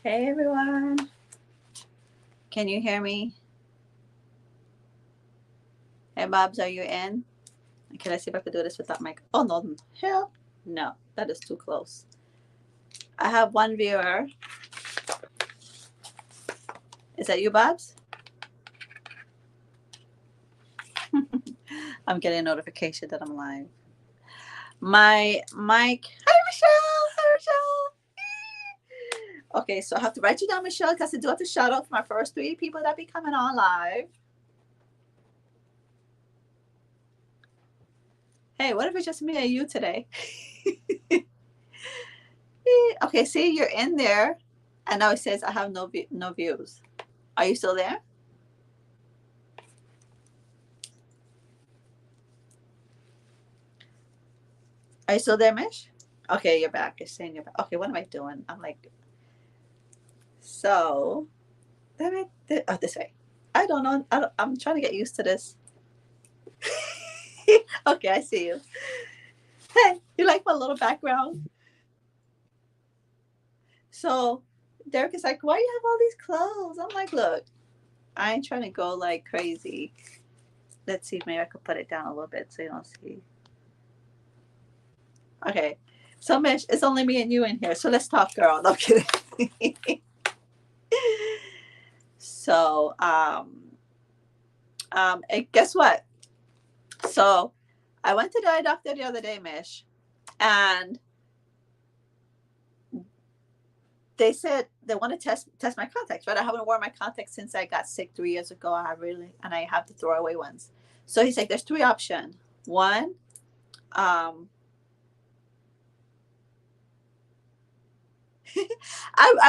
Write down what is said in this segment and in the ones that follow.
Hey everyone. Can you hear me? Hey Bobs, are you in? Okay, let's see if I can do this without mic. Oh no, hell no, that is too close. I have one viewer. Is that you, Bobs? I'm getting a notification that I'm live. My mic. Hi Michelle. Hi Michelle. Okay, so I have to write you down, Michelle, because I do have to shout out my first 3 people that be coming on live. Hey, what if it's just me and you today? Okay, see, you're in there, and now it says I have no views. Are you still there? Are you still there, Mish? Okay, you're back. You're saying you're back. Okay, what am I doing? I'm like, so, oh, this way. I don't know. I'm trying to get used to this. Okay, I see you. Hey, you like my little background? So, Derek is like, why you have all these clothes? I'm like, look, I ain't trying to go like crazy. Let's see if maybe I could put it down a little bit so you don't see. Okay. So Mish, it's only me and you in here. So let's talk, girl. No I'm kidding. So and guess what? So I went to the eye doctor the other day, Mish, and they said they want to test my contacts, right? I haven't worn my contacts since I got sick 3 years ago. I have to throw away ones. So he's like, there's 3 options. One, I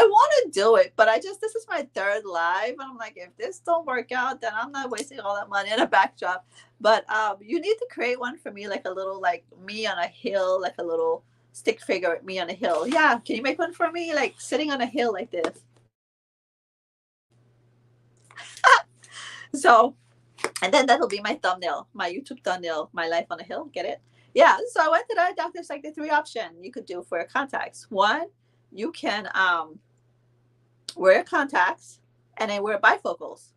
want to do it, but this is my third live, and I'm like, if this don't work out, then I'm not wasting all that money on a backdrop. But you need to create one for me, like a little like me on a hill, like a little stick figure with me on a hill. Yeah, can you make one for me, like sitting on a hill like this? So, and then that'll be my thumbnail, my YouTube thumbnail, my life on a hill. Get it? Yeah. So I went to the doctor's like the 3 options you could do for your contacts. One, you can wear contacts and then wear bifocals.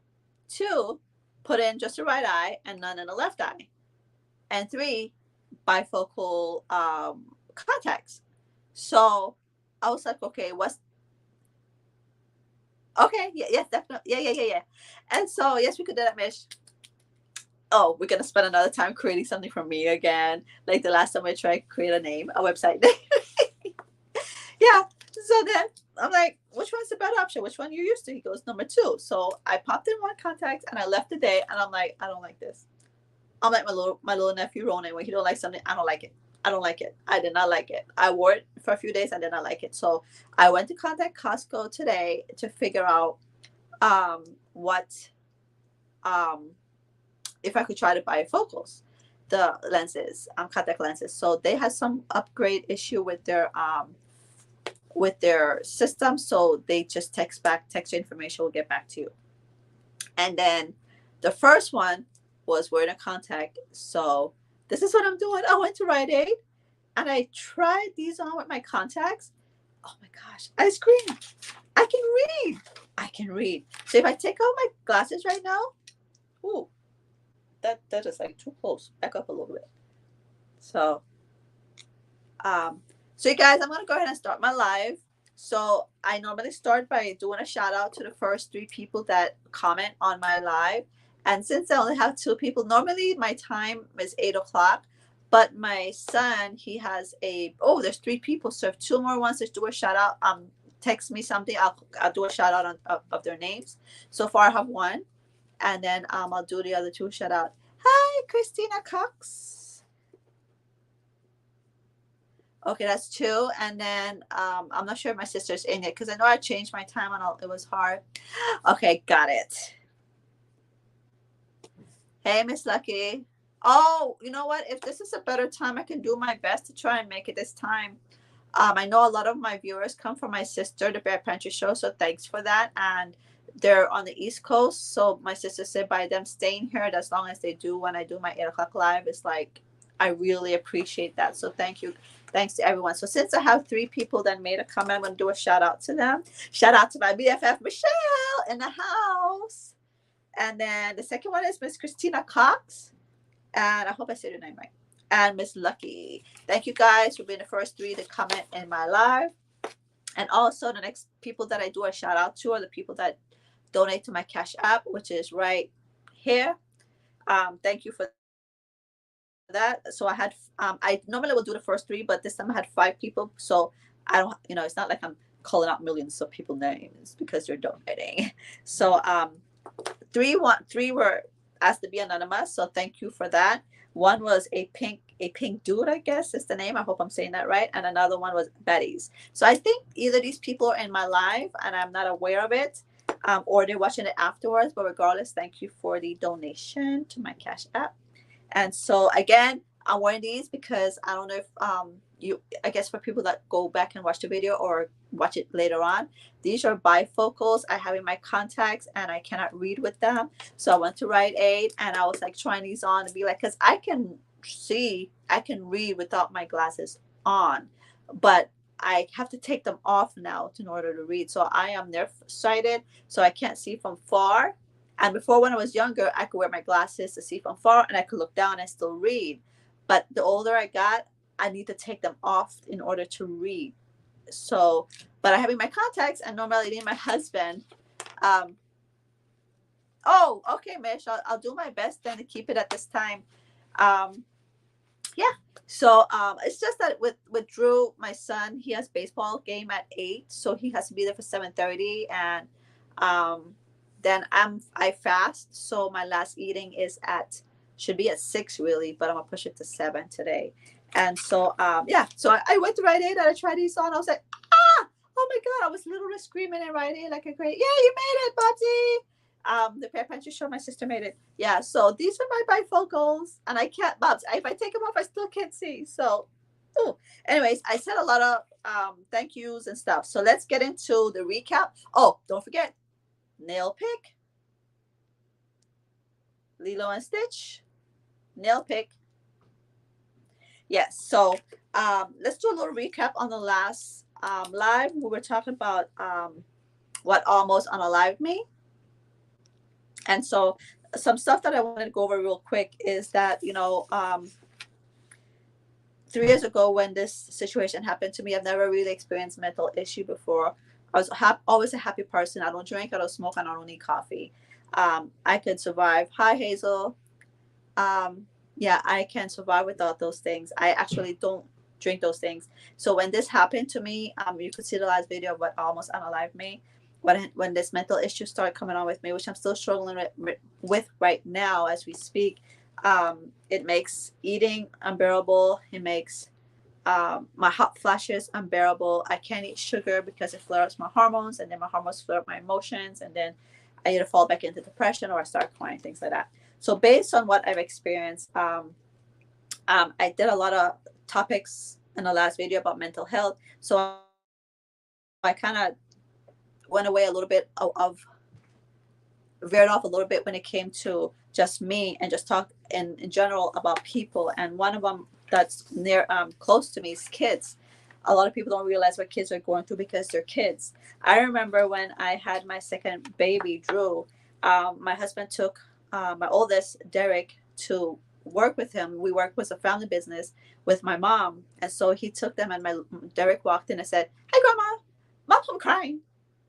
Two, put in just the right eye and none in the left eye. And three, bifocal contacts. So I was like, okay, what's okay? Yeah, yes, definitely. Yeah. And so yes, we could do that, Mish. Oh, we're gonna spend another time creating something for me again. Like the last time I tried to create a website name. Yeah. So then I'm like, which one's the better option? Which one you used to? He goes, number two. So I popped in one contact and I left the day and I'm like, I don't like this. I'm like my little nephew Ronan. When he don't like something, I don't like it. I don't like it. I did not like it. I wore it for a few days. I did not like it. So I went to contact Costco today to figure out what um if I could try to buy focals, the lenses, contact lenses. So they had some upgrade issue with their system. So they just text your information, we'll get back to you. And then the first one was wearing a contact. So this is what I'm doing. I went to Rite Aid and I tried these on with my contacts. Oh my gosh, I screamed. I can read. I can read. So if I take out my glasses right now, ooh, that is like too close. Back up a little bit. So um so you guys, I'm gonna go ahead and start my live. So I normally start by doing a shout out to the first 3 people that comment on my live. And since I only have 2 people, normally my time is 8 o'clock. But my son, he has there's 3 people. So if 2 more wants to do a shout out, text me something. I'll do a shout out of their names. So far I have one. And then I'll do the other 2 shout out. Hi, Christina Cox. Okay, that's 2. And then I'm not sure if my sister's in it because I know I changed my time and it was hard. Okay, got it. Hey, Miss Lucky. Oh, you know what? If this is a better time, I can do my best to try and make it this time. I know a lot of my viewers come from my sister, the Bear Pantry Show, so thanks for that. And they're on the East Coast, so my sister said by them staying here as long as they do when I do my 8 o'clock live, it's like I really appreciate that. So thank you. Thanks to everyone. So since I have 3 people that made a comment, I'm going to do a shout out to them. Shout out to my BFF Michelle in the house. And then the second one is Miss Christina Cox. And I hope I said your name right. And Miss Lucky. Thank you guys for being the first 3 to comment in my live. And also the next people that I do a shout out to are the people that donate to my Cash App, which is right here. Thank you for that. So I had I normally will do the first 3, but this time I had 5 people. So I don't, it's not like I'm calling out millions of people names because they're donating. So 3 were asked to be anonymous. So thank you for that. One was a pink dude, I guess is the name. I hope I'm saying that right. And another one was Betty's. So I think either these people are in my live and I'm not aware of it, or they're watching it afterwards. But regardless, thank you for the donation to my Cash App. And so again, I'm wearing these because I don't know if I guess for people that go back and watch the video or watch it later on, these are bifocals I have in my contacts and I cannot read with them. So I went to Rite Aid and I was like trying these on and be like, because I can read without my glasses on, but I have to take them off now in order to read. So I am nearsighted, so I can't see from far. And before, when I was younger, I could wear my glasses to see from far and I could look down and still read. But the older I got, I need to take them off in order to read. So, but I have in my contacts and normally I need my husband. Oh, okay, Mish, I'll do my best then to keep it at this time. Yeah. So it's just that with Drew, my son, he has baseball game at 8, so he has to be there for 7:30, and then I fast, so my last eating is should be at 6 really, but I'm gonna push it to 7 today. And so yeah, so I went to Rite Aid and I tried these on. I was like, oh my god, I was literally screaming at Rite Aid like a great, yeah, you made it, Bubsy. The pair pantry show, my sister made it. Yeah, so these are my bifocals, and I can't, Bubs, if I take them off, I still can't see. So, anyways, I said a lot of thank yous and stuff. So let's get into the recap. Oh, don't forget, nail pick, Lilo and Stitch, nail pick. Yes, so let's do a little recap on the last live. We were talking about what almost unalived me. And so some stuff that I wanted to go over real quick is that, 3 years ago when this situation happened to me, I've never really experienced mental issue before. I was always a happy person. I don't drink, I don't smoke, and I don't need coffee. I could survive. Hi, Hazel. Yeah, I can survive without those things. I actually don't drink those things. So when this happened to me, you could see the last video of what almost unalived me. When this mental issue started coming on with me, which I'm still struggling with right now as we speak, it makes eating unbearable. It makes my hot flashes unbearable. I can't eat sugar because it flares my hormones, and then my hormones flare up my emotions, and then I either fall back into depression or I start crying, things like that. So based on what I've experienced, I did a lot of topics in the last video about mental health. So I kind of went away a little bit veered off a little bit when it came to just me and just talk in general about people. And one of them that's near close to me is kids. A lot of people don't realize what kids are going through because they're kids. I remember when I had my second baby, Drew, my husband took my oldest, Derek, to work with him. We worked with a family business with my mom. And so he took them, and Derek walked in and said, "Hey, Grandma, Mom's home crying."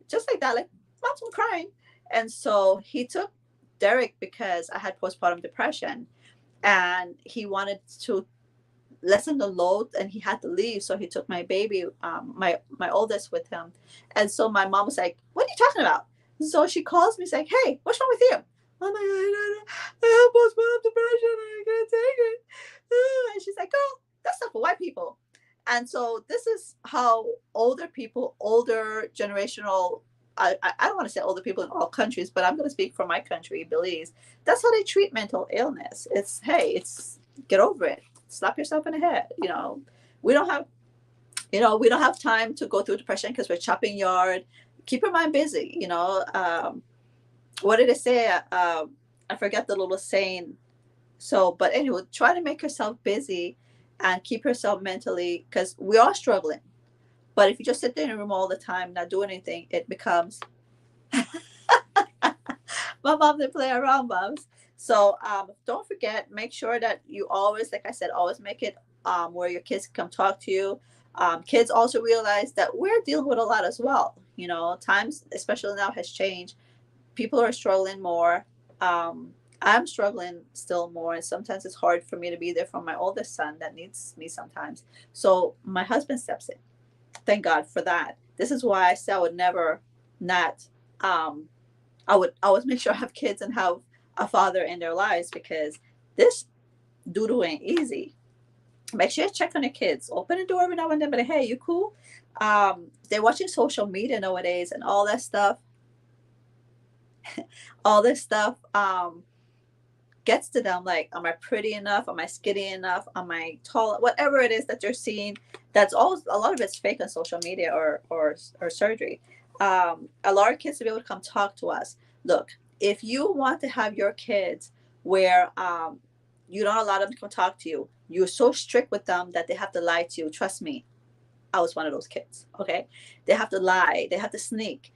Just like that, like, "Mom's home crying." And so he took Derek because I had postpartum depression, and he wanted to lessen the load, and he had to leave. So he took my baby, my oldest, with him. And so my mom was like, "What are you talking about?" So she calls me, she's like, "Hey, what's wrong with you?" I'm like, I have postpartum depression. I can't take it. And she's like, "Oh, that's not for white people." And so this is how older generational, I don't want to say older people in all countries, but I'm going to speak for my country, Belize. That's how they treat mental illness. It's, hey, it's get over it. Slap yourself in the head. We don't have time to go through depression because we're chopping yard. Keep your mind busy. What did it say? I forget the little saying. So, but anyway, try to make yourself busy and keep yourself mentally, because we are struggling. But if you just sit there in a room all the time, not doing anything, it becomes my mom didn't play around, moms. So don't forget, make sure that you always, like I said, always make it where your kids come talk to you. Kids also realize that we're dealing with a lot as well. You know, times, especially now, has changed. People are struggling more. I'm struggling still more, and sometimes it's hard for me to be there for my oldest son that needs me sometimes. So my husband steps in. Thank God for that. This is why I said I would never not. Um, I would always make sure I have kids and have a father in their lives, because this doo ain't easy. Make sure you check on your kids. Open the door every now and then, but hey, you cool? They're watching social media nowadays and all that stuff. All this stuff gets to them, like, am I pretty enough? Am I skinny enough? Am I tall? Whatever it is that you're seeing, that's all. A lot of it's fake on social media or surgery. A lot of kids to be able to come talk to us. Look, if you want to have your kids where you don't allow them to come talk to you, you're so strict with them that they have to lie to you. Trust me, I was one of those kids. Okay, they have to lie. They have to sneak.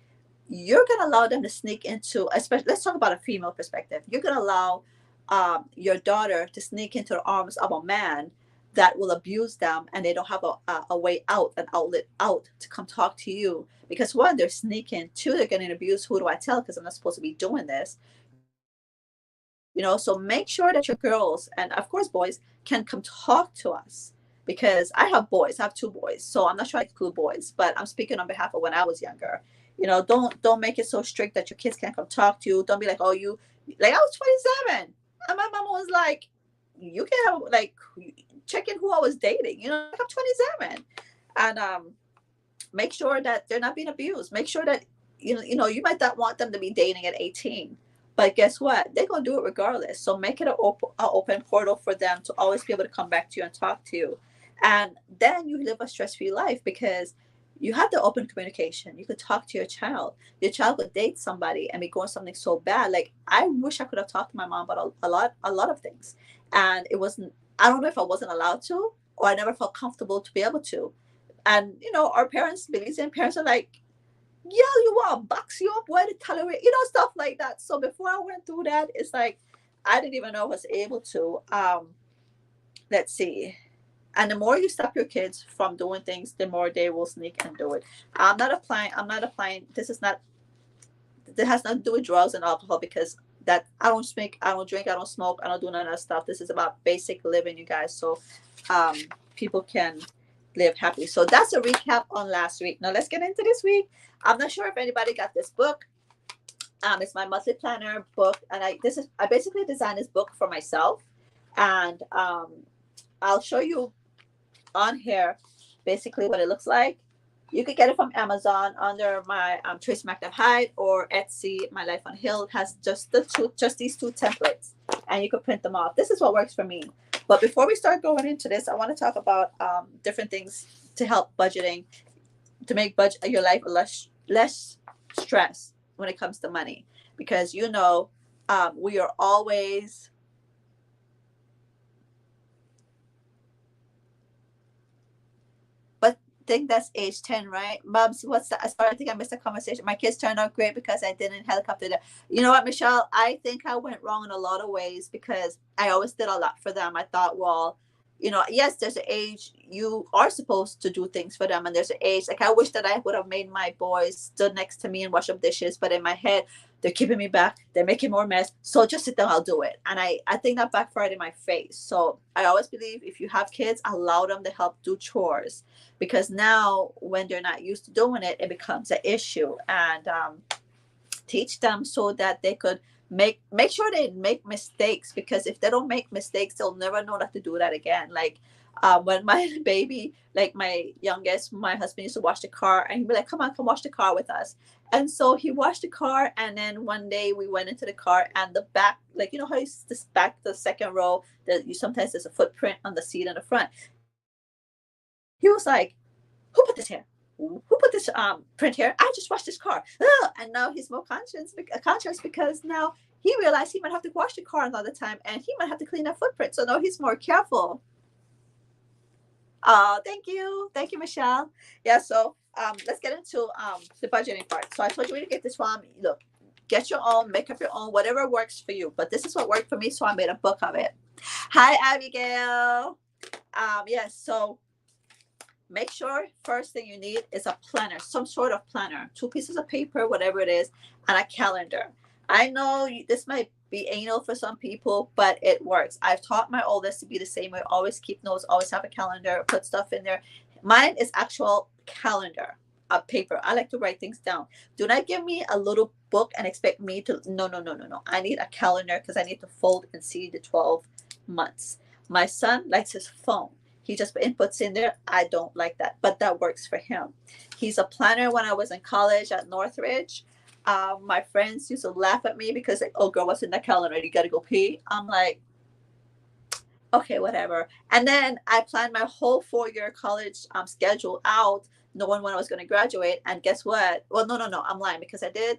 You're gonna allow them to sneak into, especially, let's talk about a female perspective. You're gonna allow your daughter to sneak into the arms of a man that will abuse them, and they don't have a way out, an outlet out to come talk to you, because one, they're sneaking, two, they're getting abused. Who do I tell? Because I'm not supposed to be doing this. You know, so make sure that your girls, and of course boys, can come talk to us, because I have boys. I have two boys, so I'm not trying to include boys, but I'm speaking on behalf of when I was younger. You know, don't make it so strict that your kids can't come talk to you. Don't be like, oh, you, like, I was 27 and my mama was like, you can have, like, checking who I was dating. You know, like, I'm 27. And make sure that they're not being abused. Make sure that you might not want them to be dating at 18, but guess what? They're gonna do it regardless. So make it an open portal for them to always be able to come back to you and talk to you, and then you live a stress-free life, because you have the open communication. You could talk to your child. Your child could date somebody and be going something so bad. Like, I wish I could have talked to my mom about a lot of things, and it wasn't. I don't know if I wasn't allowed to, or I never felt comfortable to be able to. And our parents, Belizean parents, are like, yell you up, box you up, where to tolerate, stuff like that. So before I went through that, it's like I didn't even know I was able to. Let's see. And the more you stop your kids from doing things, the more they will sneak and do it. I'm not applying. This is not. It has nothing to do with drugs and alcohol, because that I don't smoke, I don't drink, I don't smoke, I don't do none of that stuff. This is about basic living, you guys. So um, people can live happy. So that's a recap on last week. Now let's get into this week. I'm not sure if anybody got this book. It's my monthly planner book, and I basically designed this book for myself, and I'll show you on here basically what it looks like. You could get it from Amazon under my Trace McNabb Hyde, or Etsy. My Life on Hill has just these two templates, and you could print them off. This is what works for me. But before we start going into this, I want to talk about different things to help budgeting, to make your life less stress when it comes to money, because we are always. Think that's age 10, right? Bubs, what's that? Sorry, I think I missed a conversation. My kids turned out great because I didn't helicopter them. You know what, Michelle? I think I went wrong in a lot of ways, because I always did a lot for them. I thought, well, yes, there's an age you are supposed to do things for them, and there's an age, like, I wish that I would have made my boys stood next to me and wash up dishes, but in my head, they're keeping me back, they're making more mess, so just sit down, I'll do it. And I think that backfired in my face. So I always believe, if you have kids, allow them to help do chores, because now when they're not used to doing it, it becomes an issue. And teach them so that they could make sure they make mistakes, because if they don't make mistakes, they'll never know not to do that again. Like, when my baby, like my youngest, my husband used to wash the car, and he'd be like, come on, come wash the car with us. And so he washed the car, and then one day we went into the car, and the back, like, how you this back, the second row, that you sometimes there's a footprint on the seat in the front. He was like, who put this here? Who put this print here? I just washed this car. Ugh! And now he's more conscious because now he realized he might have to wash the car another time, and he might have to clean that footprint. So now he's more careful. Thank you, Michelle. Yeah, so let's get into the budgeting part. So I told you where to get this from. Look, get your own, make up your own, whatever works for you. But this is what worked for me, so I made a book of it. Hi, Abigail. Yes. So make sure first thing you need is a planner, some sort of planner, two pieces of paper, whatever it is, and a calendar. I know this might be anal for some people, but it works. I've taught my oldest to be the same way. Always keep notes, always have a calendar, put stuff in there. Mine is actual calendar, a paper. I like to write things down. Do not give me a little book and expect me to. No, no, no, no, no. I need a calendar because I need to fold and see the 12 months. My son likes his phone. He just inputs in there. I don't like that, but that works for him. He's a planner. When I was in college at Northridge, my friends used to laugh at me because, like, oh, girl, what's in the calendar? You got to go pee. I'm like, okay, whatever. And then I planned my whole 4 year college schedule out, knowing when I was going to graduate. And guess what? Well, no, no, no. I'm lying because I did.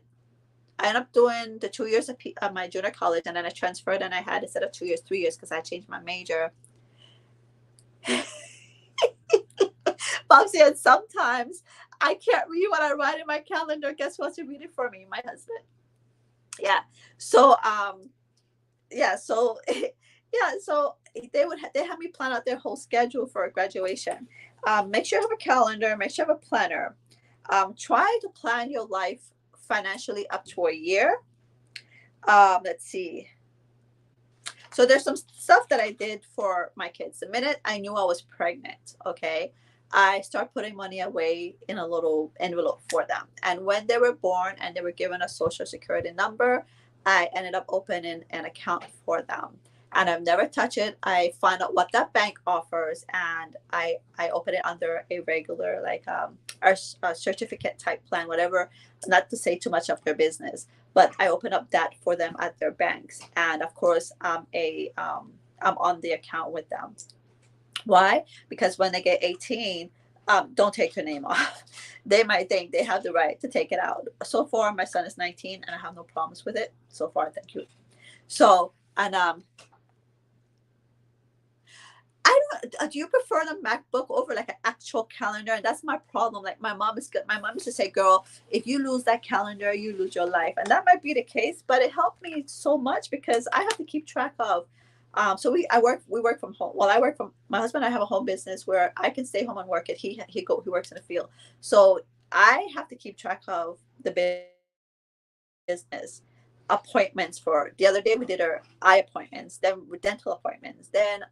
I ended up doing the 2 years of my junior college, and then I transferred, and I had, instead of 2 years, 3 years, because I changed my major. Bob said, sometimes I can't read what I write in my calendar. Guess what's to read it for me? My husband. Yeah. So yeah, so yeah, so they have me plan out their whole schedule for graduation. Make sure you have a calendar, make sure you have a planner. Try to plan your life financially up to a year. Let's see. So there's some stuff that I did for my kids. The minute I knew I was pregnant, okay, I start putting money away in a little envelope for them. And when they were born and they were given a social security number, I ended up opening an account for them. And I've never touched it. I find out what that bank offers, and I open it under a regular, like a certificate type plan, whatever. Not to say too much of their business, but I open up that for them at their banks. And of course, I'm on the account with them. Why? Because when they get 18, don't take your name off. They might think they have the right to take it out. So far, my son is 19, and I have no problems with it. So far, thank you. So, and I don't. Do you prefer the MacBook over like an actual calendar? And that's my problem. Like my mom is good. My mom used to say, "Girl, if you lose that calendar, you lose your life," and that might be the case. But it helped me so much because I have to keep track of. So we work from home. Well, I work from my husband. I have a home business where I can stay home and work it. He works in the field. So I have to keep track of the business appointments. For the other day we did our eye appointments, then dental appointments, then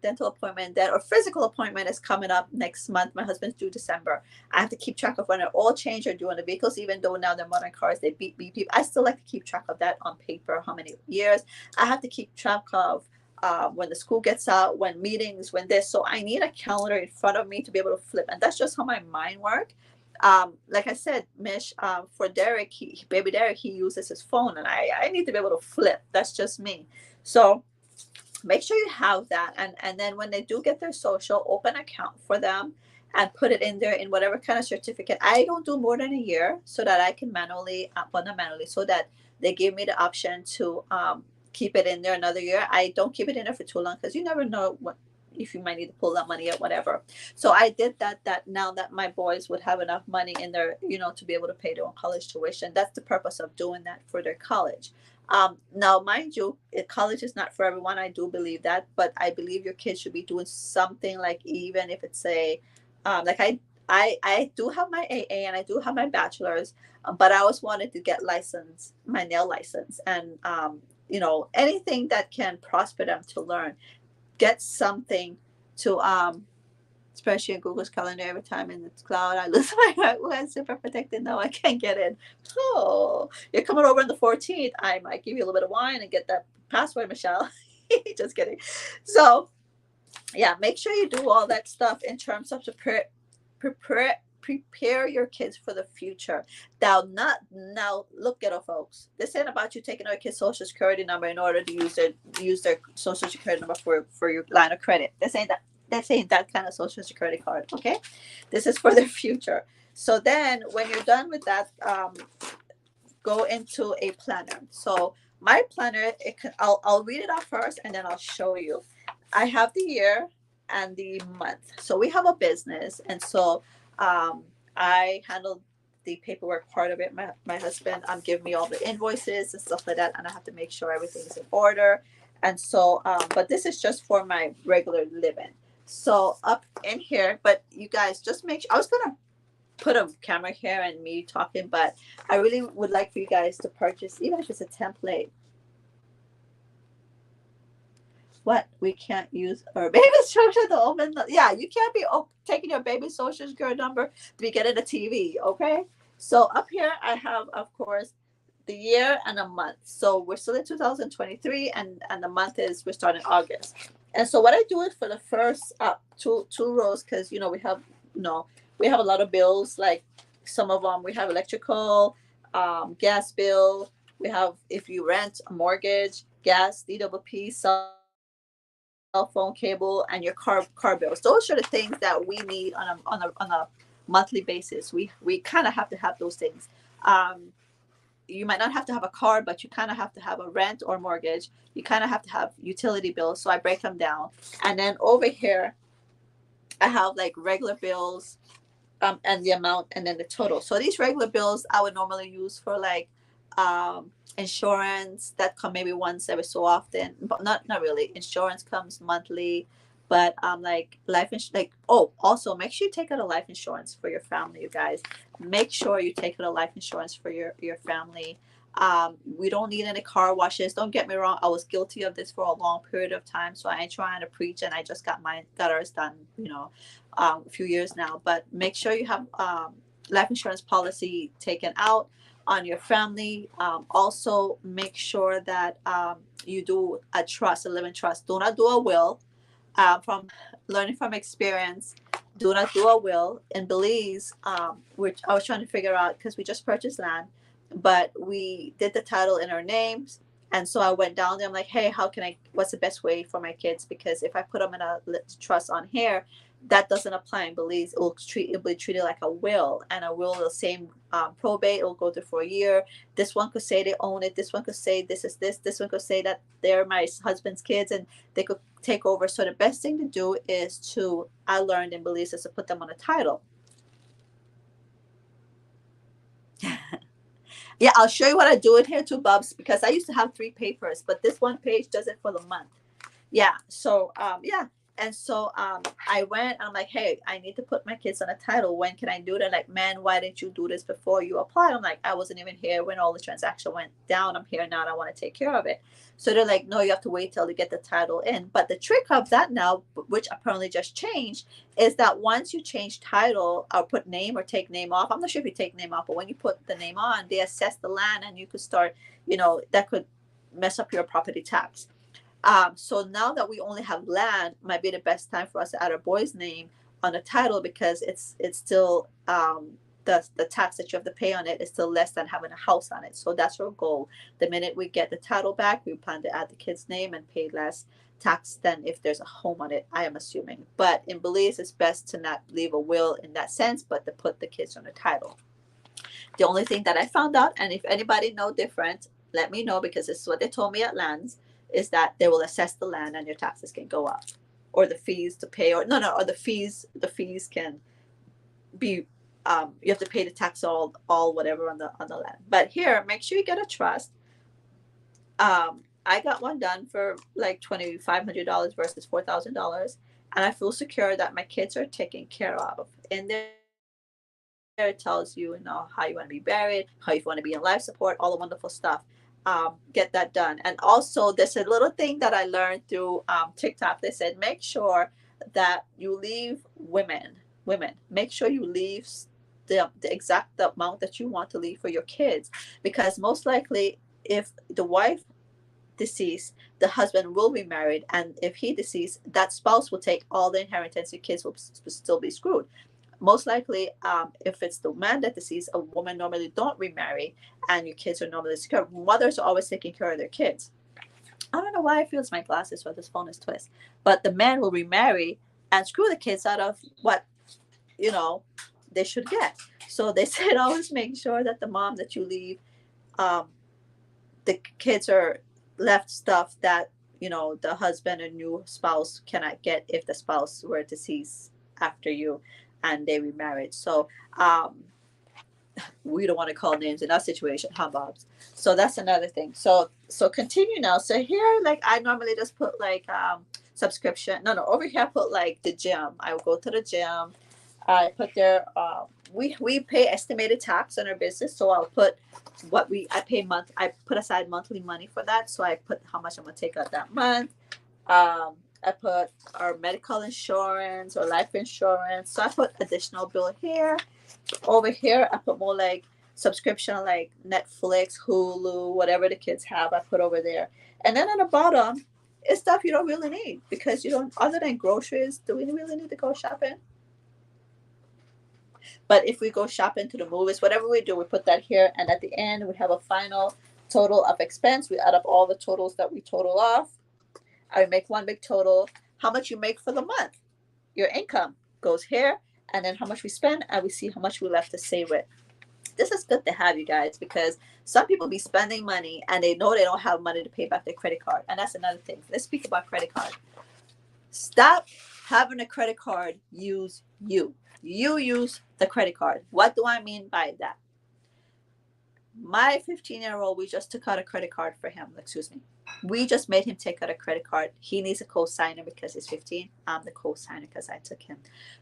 dental appointment, then or physical appointment is coming up next month. My husband's due December. I have to keep track of when it all change or doing the vehicles, even though now they're modern cars, they beep. I still like to keep track of that on paper, how many years. I have to keep track of when the school gets out, when meetings, when this. So I need a calendar in front of me to be able to flip. And that's just how my mind works. Like I said, Mish, for Derek, baby Derek, he uses his phone, and I need to be able to flip. That's just me. So make sure you have that, and then when they do get their social, open account for them and put it in there in whatever kind of certificate. I don't do more than a year so that I can manually, well, not manually, so that they give me the option to keep it in there another year. I don't keep it in there for too long because you never know what, if you might need to pull that money out, whatever. So I did that now that my boys would have enough money in there, to be able to pay their own college tuition. That's the purpose of doing that for their college. Now, mind you, college is not for everyone. I do believe that, but I believe your kids should be doing something, like, even if it's like I do have my AA and I do have my bachelor's, but I always wanted to get licensed, my nail license, and anything that can prosper them to learn, get something to especially in Google's calendar. Every time in the cloud, I lose my web super protected. No, I can't get in. Oh, you're coming over on the 14th. I might give you a little bit of wine and get that password, Michelle. Just kidding. So, yeah, make sure you do all that stuff in terms of prepare your kids for the future. Now look, ghetto folks. This ain't about you taking our kids' social security number in order to use their social security number for your line of credit. This ain't that kind of social security card. Okay, this is for the future. So then when you're done with that, go into a planner. So my planner, I'll read it out first and then I'll show you. I have the year, and the month. So we have a business, and so I handle the paperwork part of it. My husband giving me all the invoices and stuff like that, and I have to make sure everything's in order. And so, but this is just for my regular living. So up in here, but you guys just make sure. I was gonna put a camera here and me talking, but I really would like for you guys to purchase, even if it's a template. What, we can't use our baby social to open yeah, you can't be taking your baby social security number to be getting a TV, okay? So up here I have, of course, the year and a month. So we're still in 2023, and the month is, we're starting August. And so what I do is for the first two rows, because we have, we have a lot of bills. Like some of them, we have electrical, gas bill. We have, if you rent, a mortgage, gas, DWP, cell phone, cable, and your car bills. Those are the things that we need on a monthly basis. We kind of have to have those things. You might not have to have a car, but you kind of have to have a rent or mortgage. You kind of have to have utility bills. So I break them down. And then over here, I have like regular bills, and the amount, and then the total. So these regular bills I would normally use for like insurance that come maybe once every so often, but not really. Insurance comes monthly, but like life insurance. Like, oh, also make sure you take out a life insurance for your family, you guys. Make sure you take out a life insurance for your family. We don't need any car washes. Don't get me wrong. I was guilty of this for a long period of time, so I ain't trying to preach. And I just got ours done, a few years now. But make sure you have life insurance policy taken out on your family. Also, make sure that you do a trust, a living trust. Do not do a will. From learning from experience, do not do a will. In Belize, which I was trying to figure out because we just purchased land, but we did the title in our names. And so I went down there. I'm like, hey, what's the best way for my kids? Because if I put them in a trust on here, that doesn't apply in Belize. It'll be treated like a will, and a will, the same probate. It will go through for a year. This one could say they own it. This one could say this is this. This one could say that they're my husband's kids, and they could take over. So the best thing to do is I learned in Belize, is to put them on a title. Yeah, I'll show you what I do in here too, Bubs, because I used to have 3 papers, but this one page does it for the month. Yeah. So yeah. And so I went and I'm like, hey, I need to put my kids on a title. When can I do that? Like, man, why didn't you do this before you applied? I'm like, I wasn't even here when all the transaction went down. I'm here now and I want to take care of it. So they're like, no, you have to wait till you get the title in. But the trick of that now, which apparently just changed, is that once you change title or put name or take name off, I'm not sure if you take name off, but when you put the name on, they assess the land, and you could start, that could mess up your property tax. So now that we only have land, might be the best time for us to add our boy's name on the title, because it's still the tax that you have to pay on it is still less than having a house on it. So that's our goal. The minute we get the title back, we plan to add the kid's name and pay less tax than if there's a home on it, I am assuming. But in Belize, it's best to not leave a will in that sense, but to put the kids on the title. The only thing that I found out, and if anybody know different, let me know, because this is what they told me at Lands, is that they will assess the land and your taxes can go up, or the fees to pay, or or the fees can be, you have to pay the tax all whatever on the land. But here, make sure you get a trust. I got one done for like $2,500 versus $4,000, and I feel secure that my kids are taken care of. In there, it tells you, how you want to be buried, how you want to be in life support, all the wonderful stuff. Get that done. And also, there's a little thing that I learned through TikTok. They said, make sure that you leave women. Make sure you leave the exact amount that you want to leave for your kids, because most likely, if the wife deceased, the husband will be married, and if he deceased, that spouse will take all the inheritance. Your kids will still be screwed. Most likely, if it's the man that deceased, a woman normally don't remarry, and your kids are normally secure. Mothers are always taking care of their kids. I don't know why I feel it's my glasses or this phone is twist, but the man will remarry and screw the kids out of what they should get. So they said always make sure that the mom that you leave, the kids are left stuff that the husband and new spouse cannot get if the spouse were deceased after you and they remarried. So we don't want to call names in that situation, huh, Bobs? So that's another thing. So continue now. So here, like I normally just put like subscription. No, over here I put like the gym. I will go to the gym. I put there. We pay estimated tax on our business, so I'll put what I pay month. I put aside monthly money for that, so I put how much I'm gonna take out that month. I put our medical insurance or life insurance. So I put additional bill here. Over here, I put more like subscription like Netflix, Hulu, whatever the kids have, I put over there. And then on the bottom is stuff you don't really need because you don't, other than groceries, do we really need to go shopping? But if we go shopping to the movies, whatever we do, we put that here. And at the end, we have a final total of expense. We add up all the totals that we total off. I make one big total. How much you make for the month? Your income goes here. And then how much we spend, and we see how much we left to save with. This is good to have, you guys, because some people be spending money and they know they don't have money to pay back their credit card. And that's another thing. Let's speak about credit card. Stop having a credit card use you. You use the credit card. What do I mean by that? My 15-year-old, we just took out a credit card for him. Excuse me. We just made him take out a credit card. He needs a co-signer because he's 15. I'm the co-signer because I took him.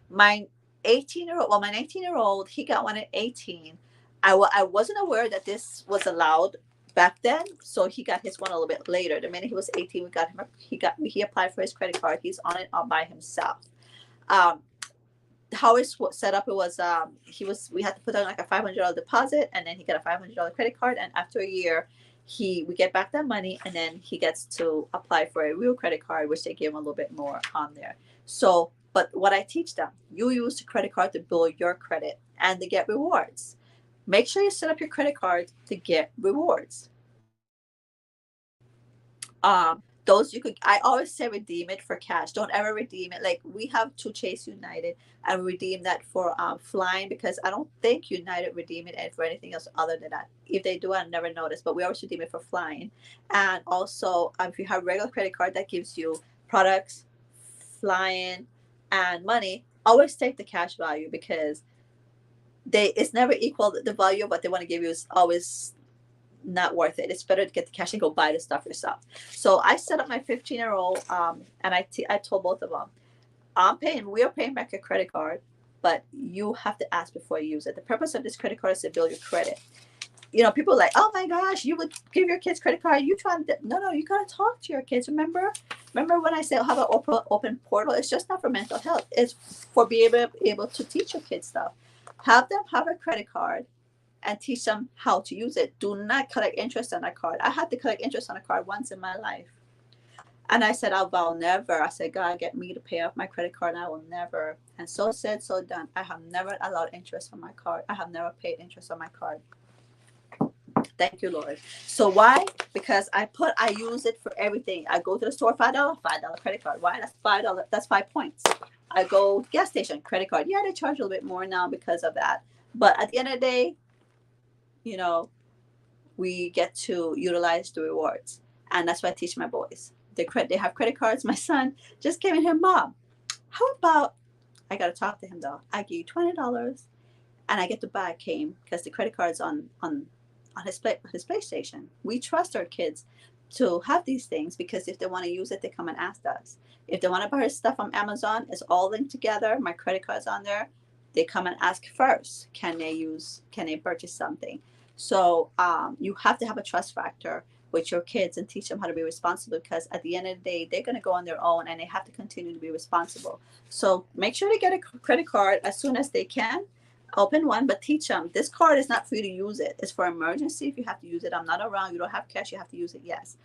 My 18-year-old, well, my 19-year-old, he got one at 18. I wasn't aware that this was allowed back then, so he got his one a little bit later. The minute he was 18, we got him. He applied for his credit card. He's on it all by himself. How it's set up, it was we had to put on like a $500 deposit, and then he got a $500 credit card, and after a year, we get back that money, and then he gets to apply for a real credit card, which they give him a little bit more on there. So, but what I teach them, you use the credit card to build your credit and to get rewards. Make sure you set up your credit card to get rewards. Those you could, I always say redeem it for cash. Don't ever redeem it. Like we have to Chase United and redeem that for flying, because I don't think United redeem it for anything else other than that. If they do, I never noticed, but we always redeem it for flying. And also, if you have regular credit card that gives you products, flying, and money, always take the cash value, because it's never equal. The value of what they want to give you is always not worth it. It's better to get the cash and go buy the stuff yourself. So I set up my 15-year-old, and I told both of them, we are paying back a credit card, but you have to ask before you use it. The purpose of this credit card is to build your credit. People are like, oh my gosh, you would give your kids credit card. No, you gotta talk to your kids. Remember when I say have an open portal? It's just not for mental health. It's for being able to teach your kids stuff. Have them have a credit card and teach them how to use it. Do not collect interest on a card. I had to collect interest on a card once in my life. And I said, I'll vow never. I said, God, get me to pay off my credit card. And I will never. And so said, so done. I have never allowed interest on my card. I have never paid interest on my card. Thank you, Lord. So why? Because I use it for everything. I go to the store, $5 credit card. Why? That's $5. That's 5 points. I go gas station, credit card. Yeah, they charge a little bit more now because of that. But at the end of the day, we get to utilize the rewards. And that's what I teach my boys. They have credit cards. My son just came in here, Mom, how about, I got to talk to him though. I give you $20 and I get to buy a game because the credit card's on his PlayStation. We trust our kids to have these things because if they want to use it, they come and ask us. If they want to buy stuff on Amazon, it's all linked together. My credit card's on there. They come and ask first, can they purchase something? So you have to have a trust factor with your kids and teach them how to be responsible, because at the end of the day, they're going to go on their own and they have to continue to be responsible. So make sure they get a credit card as soon as they can. Open one, but teach them this card is not for you to use it. It's for emergency. If you have to use it, I'm not around, you don't have cash, you have to use it, yes.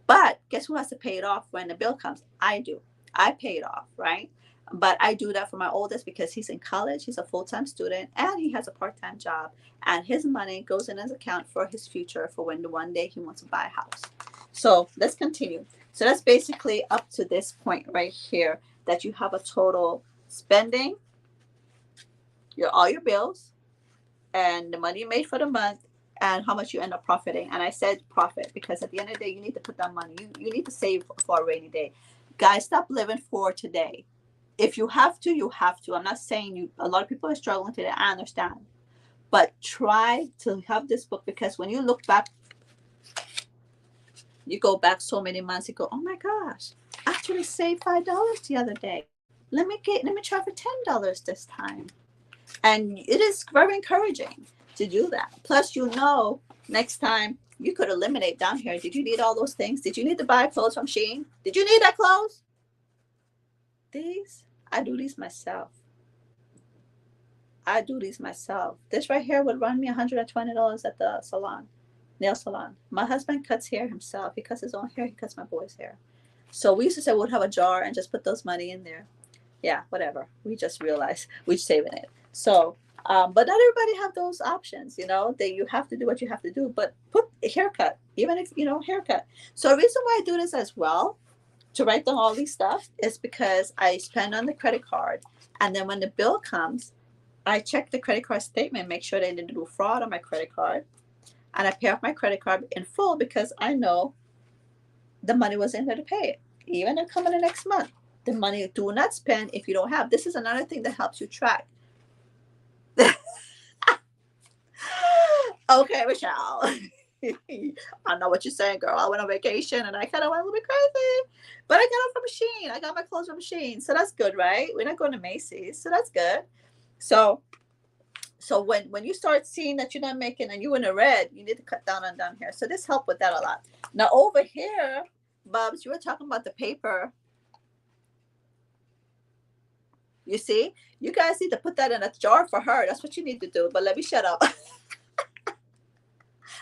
But guess who has to pay it off when the bill comes? I do. I pay it off, right? But I do that for my oldest because he's in college, he's a full-time student, and he has a part-time job. And his money goes in his account for his future, for when one day he wants to buy a house. So let's continue. So that's basically up to this point right here, that you have a total spending, all your bills, and the money you made for the month, and how much you end up profiting. And I said profit because at the end of the day, you need to put that money. You need to save for a rainy day. Guys, stop living for today. If you have to, you have to. I'm not saying you. A lot of people are struggling today. I understand, but try to have this book, because when you look back, you go back so many months. You go, oh my gosh, I actually saved $5 the other day. Let me try for $10 this time. And it is very encouraging to do that. Plus, next time you could eliminate down here. Did you need all those things? Did you need to buy clothes from Shein? Did you need that clothes? These, I do these myself. This right here would run me $120 at the salon, nail salon. My husband cuts hair himself. He cuts his own hair. He cuts my boy's hair. So we used to say we'd have a jar and just put those money in there. Yeah, whatever. We just realized we're saving it. So, but not everybody have those options, that you have to do what you have to do, but put a haircut, even if, haircut. So the reason why I do this as well, to write down all these stuff, is because I spend on the credit card. And then when the bill comes, I check the credit card statement, make sure they didn't do fraud on my credit card. And I pay off my credit card in full because I know the money was in there to pay it. Even if coming the next month, the money, do not spend if you don't have. This is another thing that helps you track. Okay, Michelle. I know what you're saying, girl. I went on vacation and I kind of went a little bit crazy, but I got it from Shein. I got my clothes from Shein, so that's good, right? We're not going to Macy's, so that's good. So when you start seeing that you're not making and you're in the red, you need to cut down on down here. So this helped with that a lot. Now over here, Bubs, you were talking about the paper. You see, you guys need to put that in a jar for her. That's what you need to do. But let me shut up.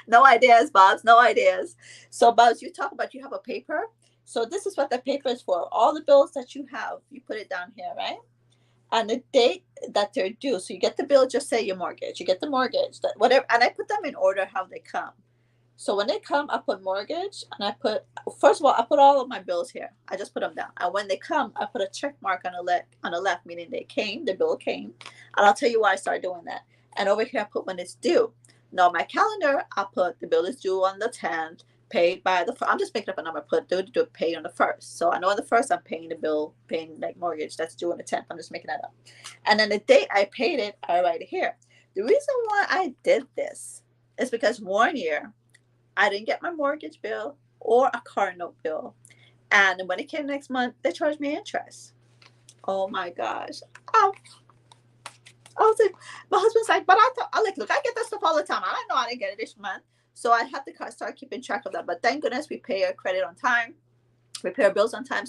No ideas, Bobs. No ideas. So, Bobs, you talk about you have a paper. So this is what the paper is for. All the bills that you have, you put it down here, right? And the date that they're due. So you get the bill, just say your mortgage. You get the mortgage, that whatever. And I put them in order how they come. So when they come, I put mortgage, and first of all, I put all of my bills here. I just put them down. And when they come, I put a check mark on the left, meaning the bill came. And I'll tell you why I started doing that. And over here, I put when it's due. Now, my calendar, I put the bill is due on the 10th, paid by I'm just making up a number, put due paid on the 1st. So I know on the 1st, I'm paying the bill, paying like mortgage that's due on the 10th. I'm just making that up. And then the date I paid it, I write it here. The reason why I did this is because one year, I didn't get my mortgage bill or a car note bill. And when it came next month, they charged me interest. Oh my gosh. I was like, my husband's like, but I'm like, look, I get that stuff all the time. I know I didn't get it this month. So I have to start keeping track of that. But thank goodness we pay our credit on time. We pay our bills on time,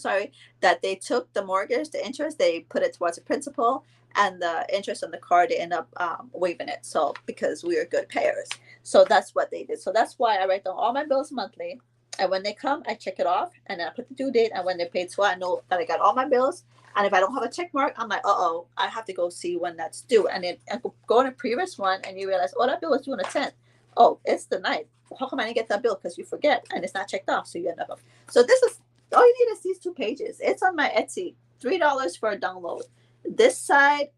that they took the mortgage, the interest, they put it towards the principal, and the interest on the car, they end up waiving it. So because we are good payers. So that's what they did. So that's why I write down all my bills monthly. And when they come, I check it off, and then I put the due date, and when they're paid, so I know that I got all my bills. And if I don't have a check mark, I'm like, I have to go see when that's due. And then I go on a previous one, and you realize, that bill was due on the 10th. Oh, it's the 9th. How come I didn't get that bill? Because you forget, and it's not checked off, so you end up. So this is all you need is these 2 pages. It's on my Etsy. $3 for a download. This side,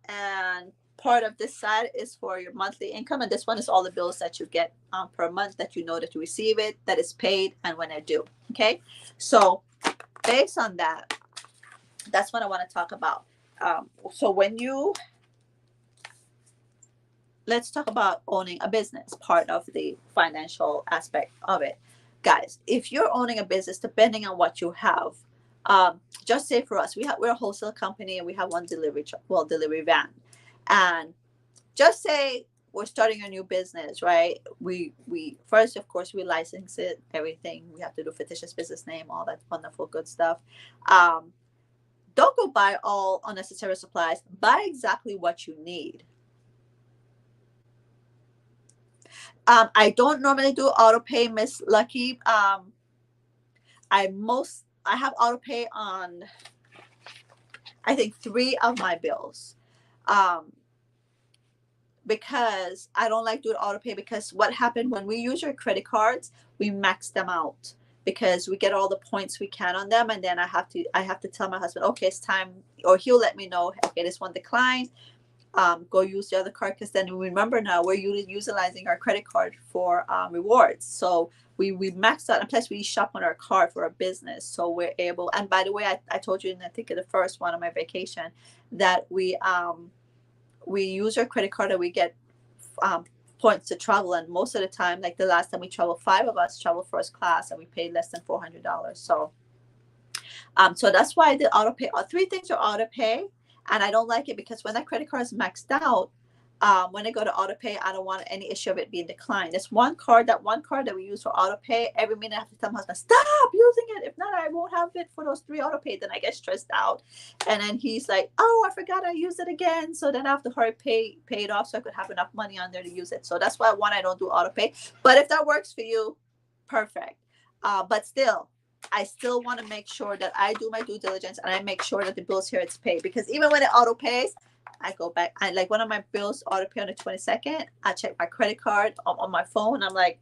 and part of this side is for your monthly income, and this one is all the bills that you get per month that you know that you receive it, that is paid, and when they're due. Okay, so based on that, that's what I want to talk about. So let's talk about owning a business, part of the financial aspect of it. Guys, if you're owning a business, depending on what you have, just say for us, we're a wholesale company, and we have one delivery van. And just say we're starting a new business, right? We first, of course, we license it, everything. We have to do fictitious business name, all that wonderful good stuff. Don't go buy all unnecessary supplies. Buy exactly what you need. I don't normally do auto pay, Miss Lucky. I have auto pay on, I think, 3 of my bills. Because I don't like doing auto pay, because what happened when we use your credit cards, we max them out because we get all the points we can on them, and then I have to tell my husband, okay, it's time, or he'll let me know, okay, this one declined. go use the other card, because then remember now we're utilizing our credit card for rewards. So we maxed out, and plus we shop on our card for our business, so we're able. And by the way, I told you in, I think, in the first one of my vacation, that we use our credit card and we get um, points to travel. And most of the time, like the last time we traveled, 5 of us traveled first class, and we paid less than $400. So that's why the auto pay. Three things are auto pay, and I don't like it because when that credit card is maxed out, when I go to auto pay, I don't want any issue of it being declined. There's one card that we use for auto pay. Every minute I have to tell my husband, stop using it. If not, I won't have it for those 3 auto pay. Then I get stressed out, and then he's like, oh, I forgot I used it again. So then I have to hurry pay it off so I could have enough money on there to use it. So that's why I don't do auto pay. But if that works for you, perfect. But still, I still want to make sure that I do my due diligence and I make sure that the bills here it's paid, because even when it auto pays, I go back. I like one of my bills auto pay on the 22nd. I check my credit card on my phone. I'm like,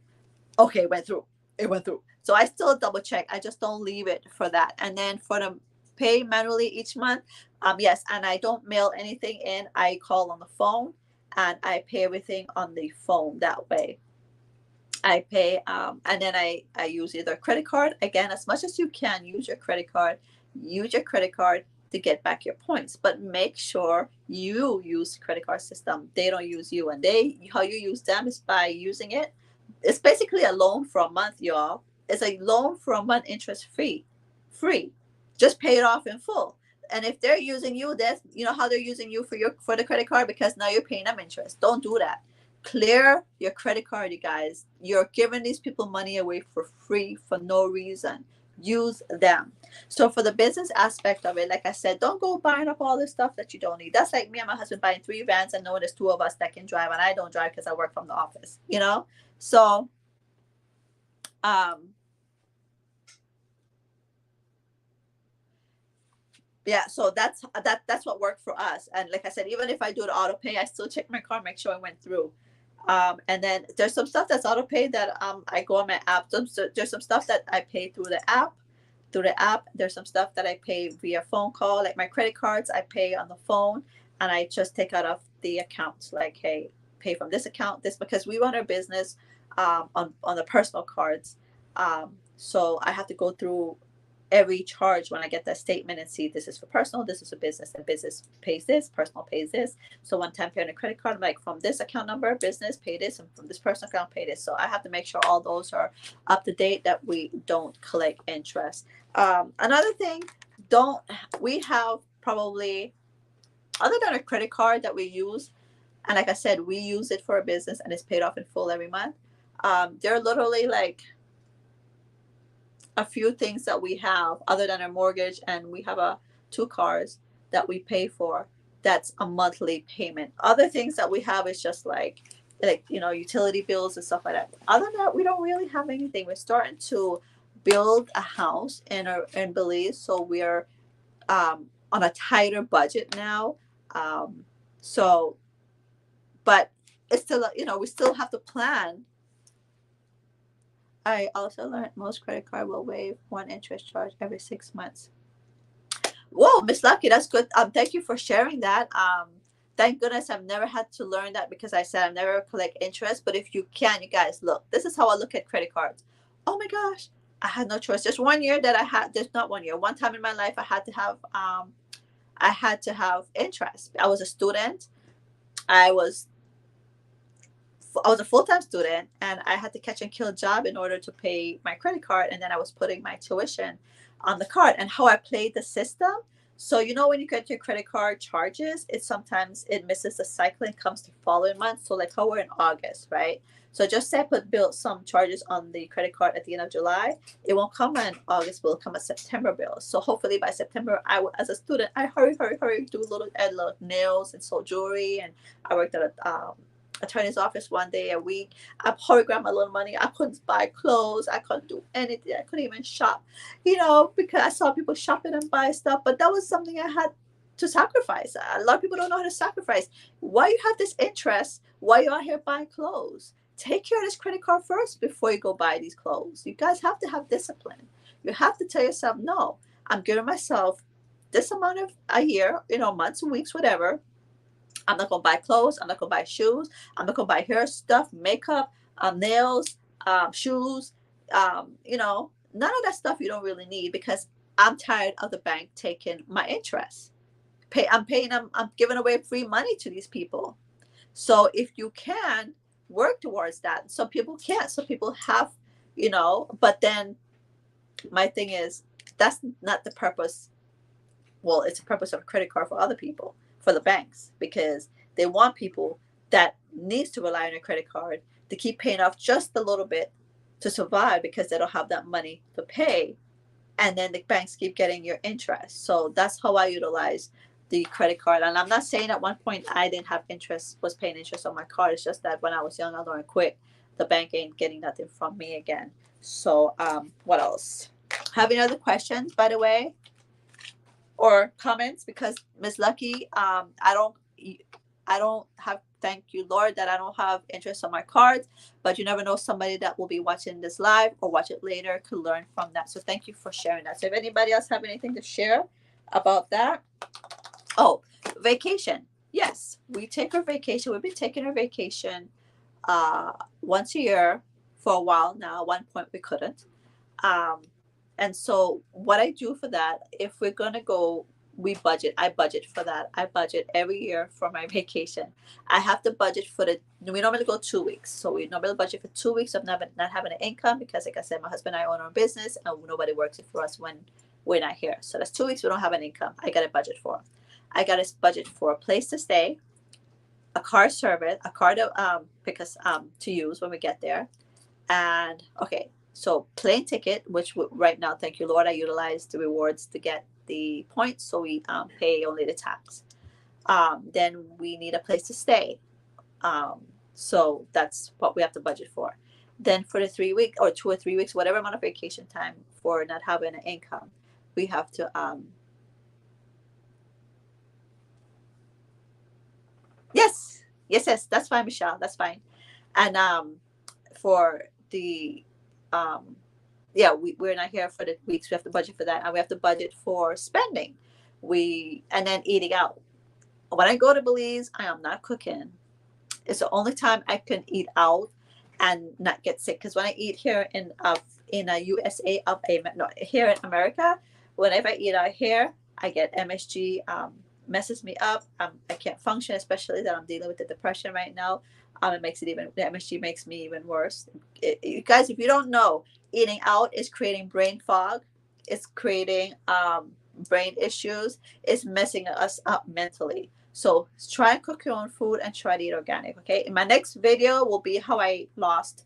okay, it went through. It went through. So I still double check. I just don't leave it for that. And then for the pay manually each month, yes, and I don't mail anything in. I call on the phone and I pay everything on the phone that way. I pay, and then I use either credit card. Again, as much as you can, use your credit card. Use your credit card to get back your points, but make sure you use the credit card system. They don't use you, and how you use them is by using it. It's basically a loan for a month, y'all. It's a loan for a month, interest free. Just pay it off in full. And if they're using you, that's how they're using you for the credit card, because now you're paying them interest. Don't do that. Clear your credit card, you guys. You're giving these people money away for free for no reason. Use them. So for the business aspect of it, like I said, don't go buying up all this stuff that you don't need. That's like me and my husband buying 3 vans and knowing there's 2 of us that can drive, and I don't drive because I work from the office. So yeah, so that's what worked for us. And like I said, even if I do the auto pay, I still check my car, make sure it went through. And then there's some stuff that's auto pay that I go on my app. There's some stuff that I pay through the app. There's some stuff that I pay via phone call, like my credit cards I pay on the phone, and I just take out of the accounts, like, hey, pay from this account, this, because we run our business on the personal cards. So I have to go through every charge when I get that statement and see this is for personal, this is for business, and business pays this, personal pays this. So one time pay on a credit card, I'm like, from this account number, business pay this, and from this personal account pay this. So I have to make sure all those are up to date, that we don't collect interest. Another thing, we have probably, other than a credit card that we use, and like I said, we use it for a business and it's paid off in full every month. There are literally like a few things that we have other than our mortgage, and we have 2 cars that we pay for. That's a monthly payment. Other things that we have is just like utility bills and stuff like that. Other than that, we don't really have anything. We're starting to build a house in Belize, so we're on a tighter budget now. So, but it's still, we still have to plan. I also learned most credit card will waive 1 interest charge every 6 months. Whoa, Miss Lucky, that's good. Thank you for sharing that. Thank goodness I've never had to learn that, because I said I never collect interest. But if you can, you guys, look, this is how I look at credit cards. Oh my gosh, I had no choice. There's 1 year that I had. There's not 1 year. One time in my life, I had to have interest. I was a student. I was a full-time student, and I had to catch and kill job in order to pay my credit card. And then I was putting my tuition on the card. And how I played the system. So, when you get your credit card charges, sometimes it misses the cycle and comes the following month. So like how we're in August, right? So just say I put some charges on the credit card at the end of July. It won't come an August bill, it'll come a September bill. So hopefully by September, as a student, I hurry, do little nails and sold jewelry. And I worked at a attorney's office 1 day a week. I hurry grab my little money. I couldn't buy clothes. I couldn't do anything. I couldn't even shop, because I saw people shopping and buy stuff. But that was something I had to sacrifice. A lot of people don't know how to sacrifice. Why you have this interest? Why you out here buying clothes? Take care of this credit card first before you go buy these clothes. You guys have to have discipline. You have to tell yourself, no, I'm giving myself this amount of a year, months, weeks, whatever. I'm not gonna buy clothes. I'm not gonna buy shoes. I'm not gonna buy hair stuff, makeup, nails, shoes. None of that stuff you don't really need, because I'm tired of the bank taking my interest. I'm paying them. I'm giving away free money to these people. So if you can work towards that, some people can't. Some people have, But then my thing is, that's not the purpose. Well, it's the purpose of a credit card for other people, for the banks, because they want people that needs to rely on a credit card to keep paying off just a little bit to survive, because they don't have that money to pay, and then the banks keep getting your interest. So that's how I utilize the credit card. And I'm not saying at one point I didn't have interest, was paying interest on my card. It's just that when I was young, I learned quick, the bank ain't getting nothing from me again. So what else? Have any other questions, by the way, or comments? Because Miss Lucky, I don't have, thank you Lord that I don't have interest on my cards, but you never know, somebody that will be watching this live or watch it later could learn from that. So thank you for sharing that. So if anybody else have anything to share about that. Oh, vacation. Yes, we take our vacation. We've been taking our vacation once a year for a while now. At one point we couldn't. Um, and so what I do for that, if we're gonna go, I budget for that. I budget every year for my vacation. I have to budget for we normally go 2 weeks. So we normally budget for 2 weeks of not having an income, because like I said, my husband and I own our business and nobody works it for us when we're not here. So that's 2 weeks we don't have an income. I got a budget for. I got a budget for a place to stay, a car service, a car to pick us to use when we get there. And okay, so plane ticket, which right now, thank you Lord, I utilize the rewards to get the points, so we pay only the tax. Then we need a place to stay, so that's what we have to budget for. Then for the 3 week or 2 or 3 weeks, whatever amount of vacation time for not having an income, we have to yes, that's fine, Michelle, that's fine. And for the yeah, we're not here for the weeks. We have to budget for that, and we have to budget for spending. And then eating out. When I go to Belize, I am not cooking. It's the only time I can eat out and not get sick. Because when I eat here in a USA, no, here in America, whenever I eat out here, I get MSG. Messes me up. I can't function, especially that I'm dealing with the depression right now. It makes it even, the MSG makes me even worse. You guys, if you don't know, eating out is creating brain fog. It's creating brain issues. It's messing us up mentally. So try and cook your own food and try to eat organic. Okay. In my next video will be how I went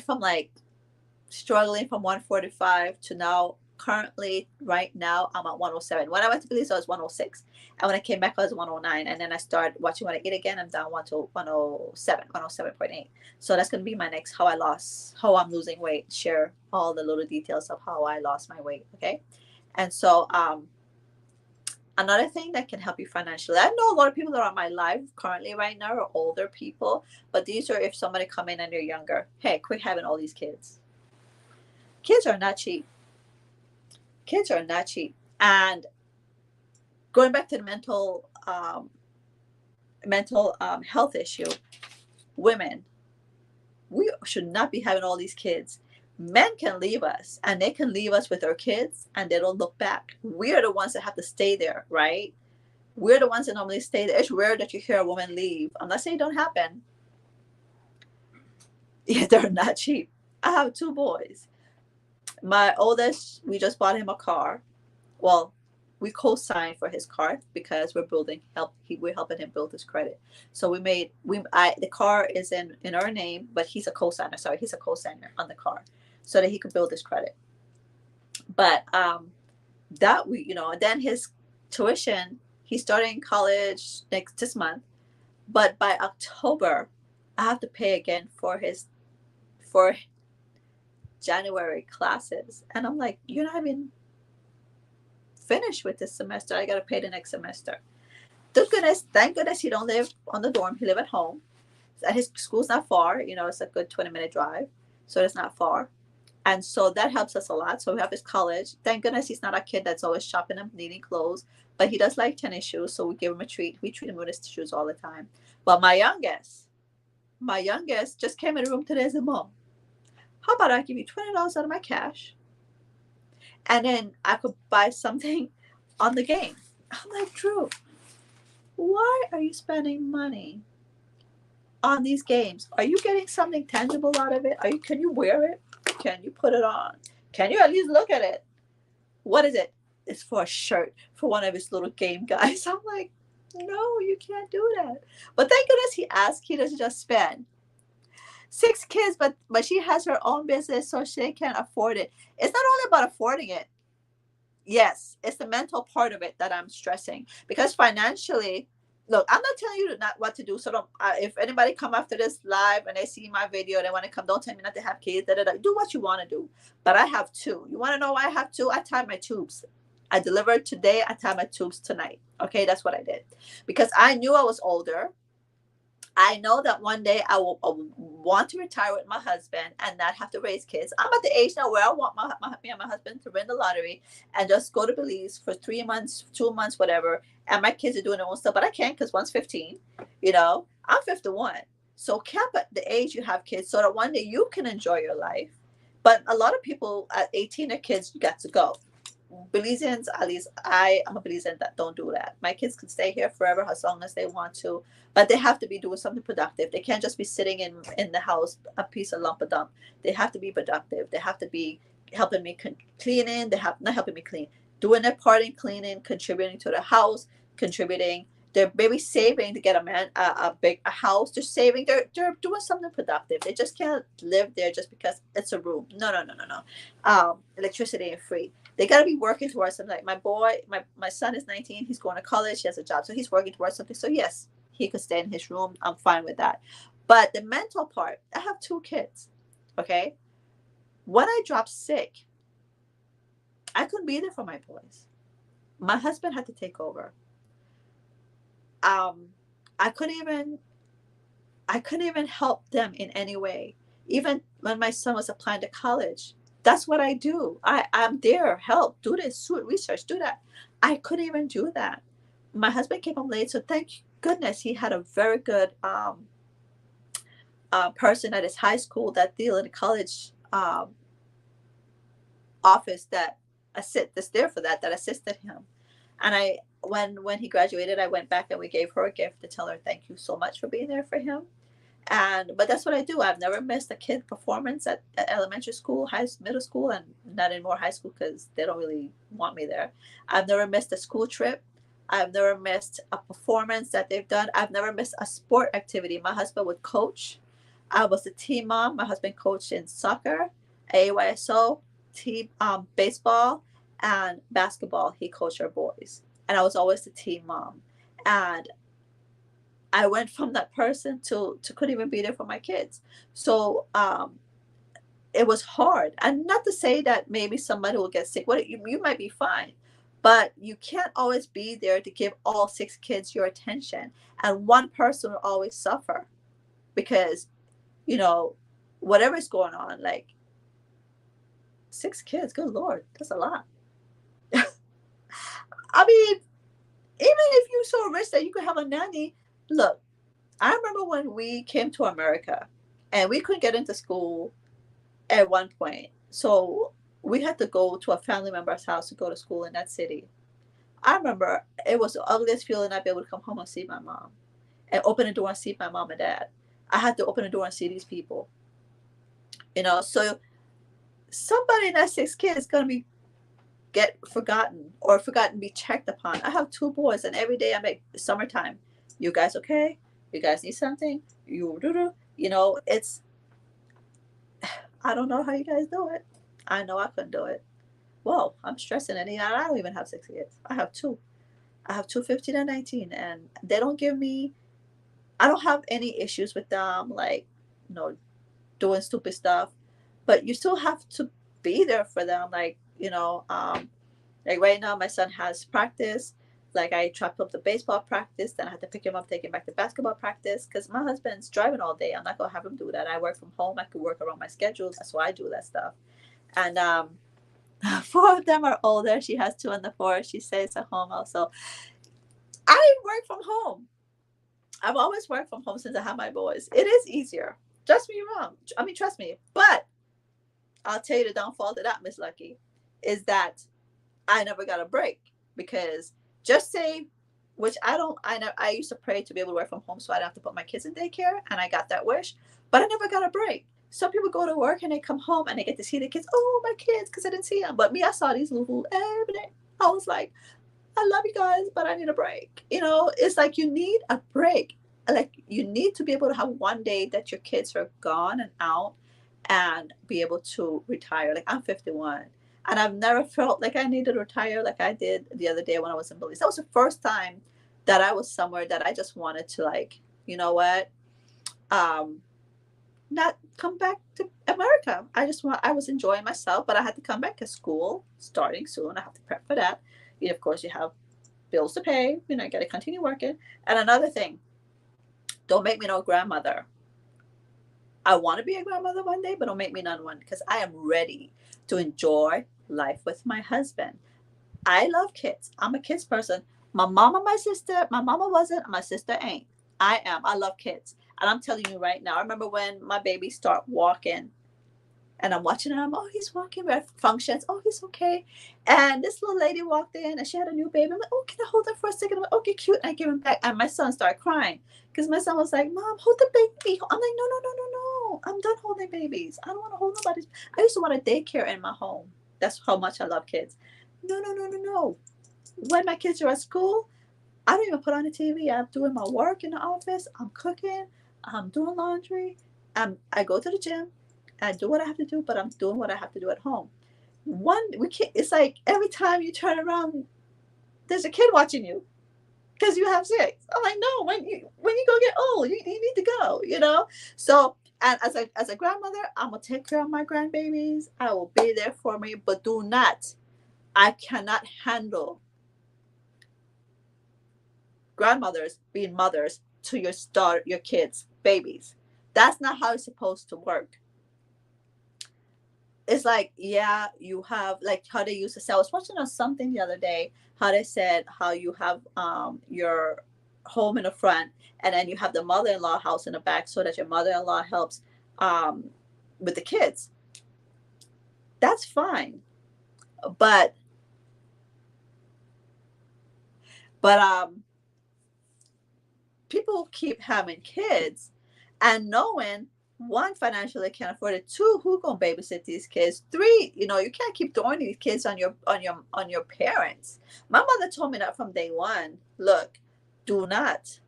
from like struggling from 145 to now currently right now I'm at 107. When I went to Belize I was 106, and when I came back I was 109, and then I started watching What I Eat Again. I'm down 107.8. So that's going to be my next how I'm losing weight, share all the little details of how I lost my weight. Okay. And so another thing that can help you financially, I know a lot of people that are on my live currently right now are older people, but these are if somebody come in and they're younger. Hey, quit having all these kids. Kids are not cheap. Kids are not cheap. And going back to the mental health issue, women, we should not be having all these kids. Men can leave us, and they can leave us with our kids, and they don't look back. We are the ones that have to stay there, right? We're the ones that normally stay there. It's rare that you hear a woman leave. I'm not saying it don't happen. Yeah, they're not cheap. I have 2 boys. My oldest, we just bought him a car. Well, we co-signed for his car because we're helping him build his credit. So the car is in our name, but he's a co-signer. Sorry, he's a co-signer on the car, so that he could build his credit. But then his tuition, he's starting college this month, but by October, I have to pay again for January classes, and I'm like, you're not even finished with this semester. I gotta pay the next semester. Thank goodness he don't live on the dorm. He live at home. And his school's not far. It's a good 20-minute drive, so it's not far. And so that helps us a lot. So we have his college. Thank goodness he's not a kid that's always shopping and needing clothes, but he does like tennis shoes. So we give him a treat. We treat him with his shoes all the time. But my youngest just came in the room today and said, Mom, how about I give you $20 out of my cash and then I could buy something on the game? I'm like, Drew, why are you spending money on these games? Are you getting something tangible out of it? Can you wear it? Can you put it on? Can you at least look at it? What is it? It's for a shirt for one of his little game guys. I'm like, no, you can't do that. But thank goodness he asked. He doesn't just spend. 6 kids, but she has her own business, so she can afford it. It's not only about affording it. Yes, it's the mental part of it that I'm stressing, because financially, look, I'm not telling you not what to do. So don't. If anybody come after this live and they see my video, they want to come. Don't tell me not to have kids. Da, da, da. Do what you want to do. But I have two. You want to know why I have two? I tied my tubes. I delivered today. I tied my tubes tonight. Okay, that's what I did, because I knew I was older. I know that one day I will want to retire with my husband and not have to raise kids. I'm at the age now where I want me and my husband to win the lottery and just go to Belize for 3 months, 2 months, whatever. And my kids are doing their own stuff, but I can't because one's 15. I'm 51. So cap at the age you have kids so that one day you can enjoy your life. But a lot of people at 18, their kids got to go. Belizeans, at least I am a Belizean that don't do that. My kids can stay here forever as long as they want to, but they have to be doing something productive. They can't just be sitting in the house a piece of lump of dump. They have to be productive. They have to be helping me cleaning. They have not helping me clean, doing their part in cleaning, contributing to the house, contributing. They're maybe saving to get a house. They're saving. They're doing something productive. They just can't live there just because it's a room. No, no, no, no, no. Electricity ain't free. They got to be working towards something. Like my son is 19. He's going to college. He has a job, so he's working towards something. So yes, he could stay in his room. I'm fine with that. But the mental part, I have 2 kids. Okay, when I dropped sick, I couldn't be there for my boys. My husband had to take over. I couldn't even help them in any way. Even when my son was applying to college, that's what I do. I'm there, help, do this, do research, do that. I couldn't even do that. My husband came home late, so thank goodness he had a very good person at his high school that deal in the college office that's there for that assisted him. And when he graduated, I went back and we gave her a gift to tell her thank you so much for being there for him. But that's what I do. I've never missed a kid performance at elementary school, middle school, and not anymore high school because they don't really want me there. I've never missed a school trip. I've never missed a performance that they've done. I've never missed a sport activity. My husband would coach. I was a team mom. My husband coached in soccer, AYSO, team baseball, and basketball. He coached our boys, and I was always the team mom. And I went from that person to couldn't even be there for my kids. So it was hard. And not to say that maybe somebody will get sick. You might be fine, but you can't always be there to give all 6 kids your attention. And one person will always suffer because, whatever is going on, like 6 kids, good Lord, that's a lot. I mean, even if you're so rich that you could have a nanny, look, I remember when we came to America and we couldn't get into school at one point. So we had to go to a family member's house to go to school in that city. I remember it was the ugliest feeling not be able to come home and see my mom and open the door and see my mom and dad. I had to open the door and see these people. So somebody in that 6 kids is going to get forgotten be checked upon. I have 2 boys and every day I make summertime. You guys okay? You guys need something? It's, I don't know how you guys do it. I know I couldn't do it. Whoa, I'm stressing it. I don't even have 6 kids. I have 2. I have 2, 15 and 19. And they don't I don't have any issues with them, like, doing stupid stuff. But you still have to be there for them. Like right now my son has practice. Like I chopped up the baseball practice, then I had to pick him up, take him back to basketball practice because my husband's driving all day. I'm not gonna have him do that. I work from home. I could work around my schedule. That's why I do that stuff. And 4 of them are older. She has two on the four. She stays at home also. I work from home. I've always worked from home since I had my boys. It is easier. Trust me wrong. I mean, trust me. But I'll tell you the downfall to that, Miss Lucky, is that I never got a break because just say, which I don't, I know I used to pray to be able to work from home so I don't have to put my kids in daycare, and I got that wish, but I never got a break. Some people go to work and they come home and they get to see the kids. Oh, my kids, because I didn't see them. But me, I saw these little every day. I was like, I love you guys, but I need a break. It's like you need a break. Like you need to be able to have one day that your kids are gone and out and be able to retire. Like I'm 51 and I've never felt like I needed to retire like I did the other day when I was in Belize. That was the first time that I was somewhere that I just wanted to like, you know what? Um, Not come back to America. I was enjoying myself, but I had to come back to school starting soon. I have to prep for that. Of course, you have bills to pay. I got to continue working. And another thing, don't make me no grandmother. I want to be a grandmother one day, but don't make me none one because I am ready to enjoy life with my husband. I love kids. I'm a kids person. My mama wasn't, my sister ain't. I am. I love kids. And I'm telling you right now, I remember when my baby start walking and I'm watching him. Oh, he's walking. We're at functions. Oh, he's okay. And this little lady walked in and she had a new baby. I'm like, oh, can I hold her for a second? I'm like, okay, cute. And I give him back. And my son started crying because my son was like, Mom, hold the baby. I'm like, no, no, no, no, no. I'm done holding babies. I don't want to hold nobody's. I used to want a daycare in my home. That's how much I love kids. No, no, no, no, no. When my kids are at school, I don't even put on the TV. I'm doing my work in the office. I'm cooking. I'm doing laundry. I go to the gym. I do what I have to do, but I'm doing what I have to do at home. We can't. It's like every time you turn around, there's a kid watching you because you have six. I'm like, no. When you go get old, you need to go. So, and as a grandmother, I'm gonna take care of my grandbabies. I will be there for me, but do not. I cannot handle grandmothers being mothers to your kids, babies. That's not how it's supposed to work. It's like, yeah, you have like how they used to say. I was watching on something the other day how they said how you have your home in the front and then you have the mother-in-law house in the back so that your mother-in-law helps um, with the kids. That's fine, but but people keep having kids and knowing one financially can't afford it, two who gonna babysit these kids, three you can't keep throwing these kids on your parents. My mother told me that from day one. Look, do not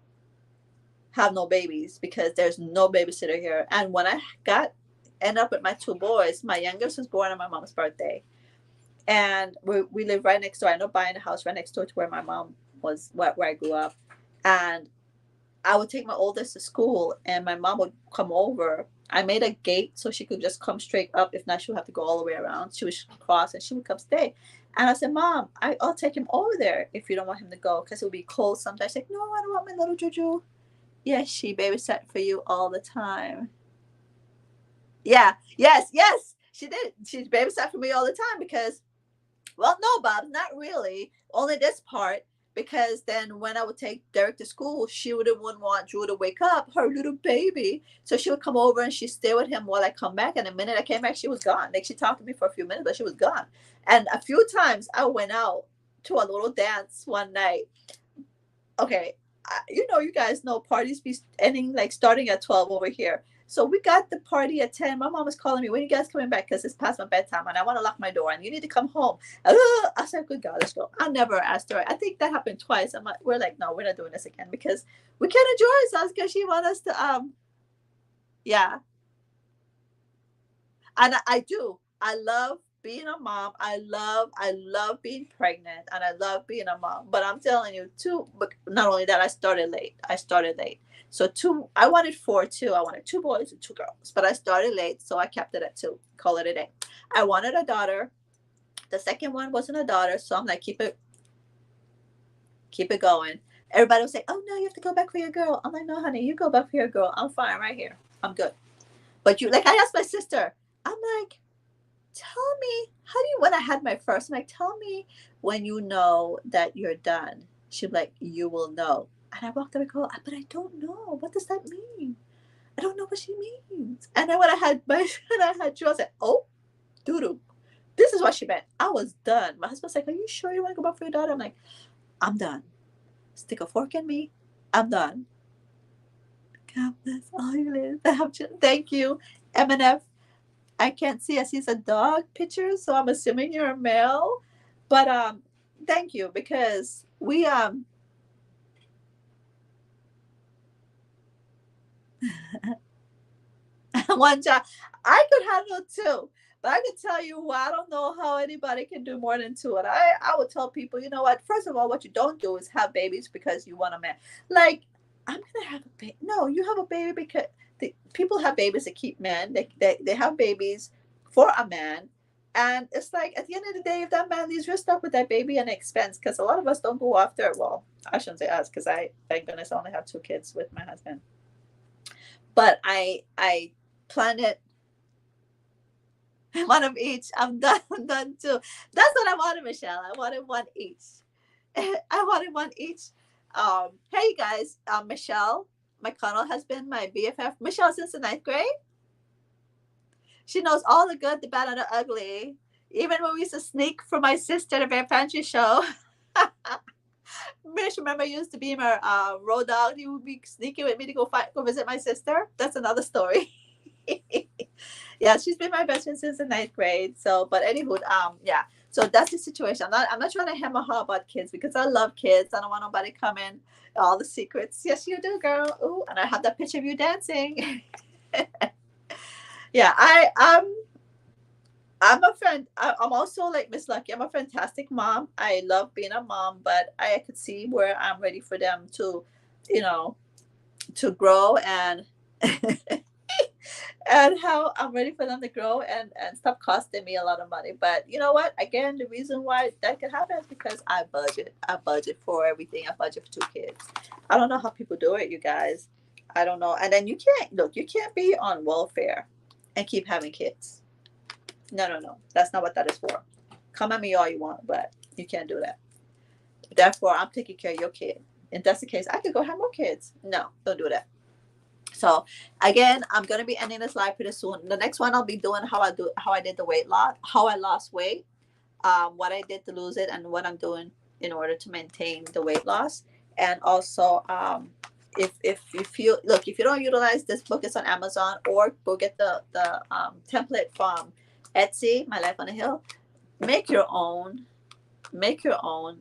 have no babies because there's no babysitter here. And when I got end up with my two boys, my youngest was born on my mom's birthday, and we live right next door. I ended up buying a house right next door to where my mom was, where I grew up. And I would take my oldest to school and my mom would come over. I made a gate so she could just come straight up. If not, she would have to go all the way around. She would cross and she would come stay. And I said, Mom, I'll take him over there if you don't want him to go because it would be cold sometimes. She's like, no, I don't want my little Juju. Yes, she babysat for you all the time. Yeah, yes, yes, she did. She babysat for me all the time because well, no, Bob, not really. Only this part, because then when I would take Derek to school, she wouldn't want Drew to wake up, her little baby. So she would come over and she'd stay with him while I come back. And the minute I came back, she was gone. Like she talked to me for a few minutes, but she was gone. And a few times I went out to a little dance one night. Okay, you guys know parties be ending like starting at 12 over here. So we got the party at 10. My mom was calling me, when you guys coming back? Because it's past my bedtime and I want to lock my door and you need to come home. I said, good God, let's go. I never asked her. I think that happened twice. We're like, no, we're not doing this again because we can't enjoy ourselves because she wants us to, yeah. And I do. I love being a mom. I love being pregnant and I love being a mom. But I'm telling you, too, but not only that, I started late. So I wanted four too. I wanted two boys and two girls, but I started late, so I kept it at two. Call it a day. I wanted a daughter. The second one wasn't a daughter, so I'm like, keep it going. Everybody was like, oh no, you have to go back for your girl. I'm like, no, honey, you go back for your girl. I'm fine right here. I'm good. But like I asked my sister, I'm like, tell me, how do you, when I had my first, I'm like, tell me when you know that you're done. She'd be like, you will know. And I walked up and go, but I don't know. What does that mean? I don't know what she means. And then when I had my, when I had you, I was like, oh, doo doo. This is what she meant. I was done. My husband's like, are you sure you want to go back for your daughter? I'm like, I'm done. Stick a fork in me. I'm done. God bless all you live. Thank you, MNF. I can't see. I see a dog picture, so I'm assuming you're a male. But thank you, because we one job I could handle two, but I could tell you, well, I don't know how anybody can do more than two. And I would tell people, you know what? First of all, what you don't do is have babies because you want a man. Like, I'm gonna have a baby. No, you have a baby because people have babies to keep men. They have babies for a man. And it's like, at the end of the day, if that man leaves, you're stuck with that baby and expense. Because a lot of us don't go after. Well, I shouldn't say us, because I, thank goodness, I only have two kids with my husband. But I planned it, one of each. I'm done. I'm done too. That's what I wanted, Michelle. I wanted one each. I wanted one each. Hey you guys, Michelle McConnell has been my BFF. Michelle since the ninth grade. She knows all the good, the bad, and the ugly. Even when we used to sneak from my sister at a Bear Pantry show. Mish, remember, used to be my road dog. He would be sneaking with me to go visit my sister. That's another story. Yeah, she's been my best friend since the ninth grade. So, but anywho, yeah. So that's the situation. I'm not trying to hammer her about kids, because I love kids. I don't want nobody coming all the secrets. Yes, you do, girl. Ooh, and I have that picture of you dancing. Yeah, I'm a friend. I'm also like Miss Lucky. I'm a fantastic mom. I love being a mom, but I could see where I'm ready for them to, you know, to grow, and and how I'm ready for them to grow and stop costing me a lot of money. But you know what? Again, the reason why that could happen is because I budget. I budget for everything. I budget for two kids. I don't know how people do it, you guys. I don't know. And then you can't look. You can't be on welfare and keep having kids. No, no, no. That's not what that is for. Come at me all you want, but you can't do that. Therefore, I'm taking care of your kid. If that's the case, I could go have more kids. No, don't do that. So again, I'm gonna be ending this live pretty soon. The next one I'll be doing how I did the weight loss, how I lost weight, what I did to lose it, and what I'm doing in order to maintain the weight loss. And also, if you feel, look, if you don't utilize this book, it's on Amazon, or go get the template from Etsy, My Life on a Hill. Make your own. Make your own.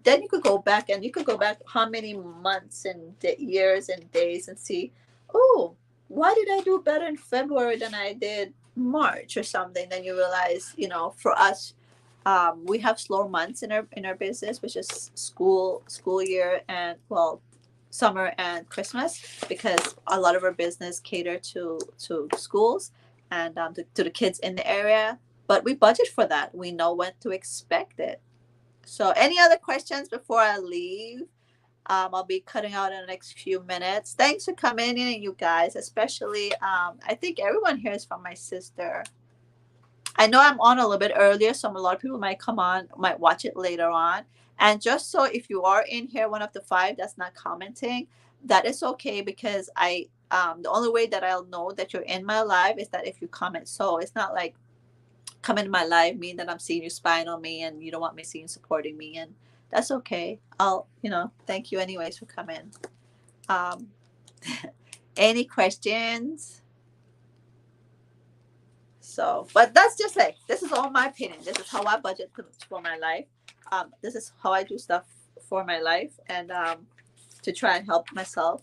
Then you could go back, and you could go back how many months and years and days and see, oh, why did I do better in February than I did March or something? Then you realize, for us, we have slow months in our business, which is school year, and well, summer and Christmas, because a lot of our business cater to schools and to the kids in the area. But we budget for that. We know when to expect it. So, any other questions before I leave? I'll be cutting out in the next few minutes. Thanks for coming in, you guys. Especially, I think everyone here is from my sister. I know I'm on a little bit earlier, so a lot of people might come on, might watch it later on. And just so if you are in here, one of the five that's not commenting, that is okay, because the only way that I'll know that you're in my live is that if you comment. So it's not like come in my live mean that I'm seeing you spying on me and you don't want me seeing supporting me, and that's okay. I'll thank you anyways for coming. Um, any questions? So, but that's just like, this is all my opinion. This is how I budget for my life. This is how I do stuff for my life, and to try and help myself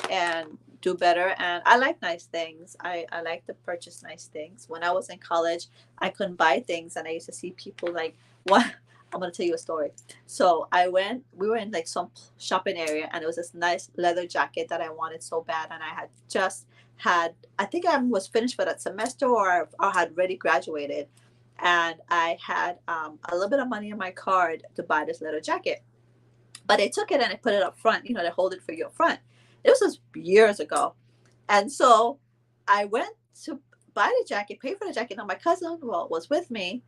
and do better. And I like nice things. I like to purchase nice things. When I was in college, I couldn't buy things, and I used to see people like, what? I'm gonna tell you a story. So we were in like some shopping area, and it was this nice leather jacket that I wanted so bad, and I think I was finished for that semester, or I had already graduated, and I had a little bit of money in my card to buy this leather jacket, but I took it and I put it up front. They hold it for you up front. This was years ago, and so I went to buy the jacket, pay for the jacket. Now my cousin, well, was with me.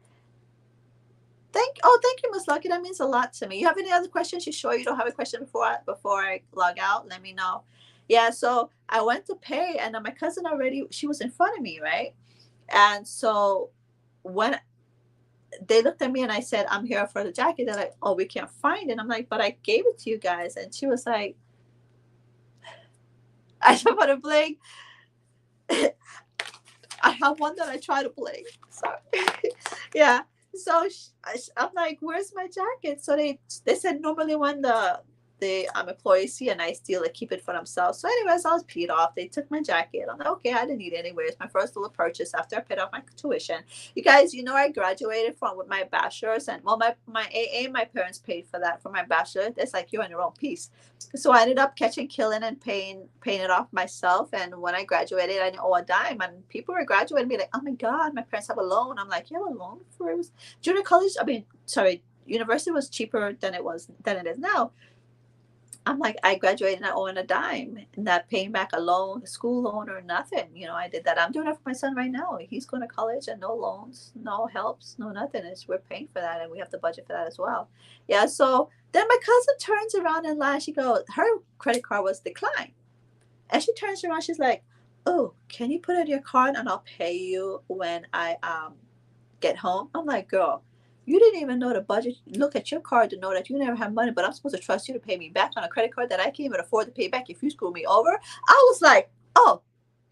Thank you, Miss Lucky. That means a lot to me. You have any other questions? You sure you don't have a question before I log out? Let me know. Yeah, so I went to pay, and then my cousin already, she was in front of me, right? And so when they looked at me and I said, I'm here for the jacket, they're like, oh, we can't find it. I'm like, but I gave it to you guys. And she was like, I don't want to blink. I have one that I try to blink. Sorry. Yeah. So I'm like, where's my jacket? So they said normally when the employees see a nice deal, they keep it for themselves. So anyways, I was peed off. They took my jacket. I'm like, okay, I didn't need it anyway. It's my first little purchase after I paid off my tuition. You guys, I graduated from with my bachelor's, and well, my AA, my parents paid for that for my bachelor. It's like you're on your own piece. So I ended up catching, killing, and paying it off myself. And when I graduated, I didn't owe a dime. And people were graduating me like, oh my God, my parents have a loan. I'm like, you have a loan for it? Junior college? University was cheaper than it is now. I'm like, I graduated not owing a dime, not paying back a loan, a school loan, or nothing. I did that. I'm doing it for my son right now. He's going to college and no loans, no helps, no nothing. We're paying for that, and we have to budget for that as well. Yeah. So then my cousin turns around and laughs. She goes, her credit card was declined, and she turns around. She's like, "Oh, can you put in your card and I'll pay you when I get home?" I'm like, "Girl, you didn't even know the budget. Look at your card to know that you never have money, but I'm supposed to trust you to pay me back on a credit card that I can't even afford to pay back if you screw me over." I was like, "Oh,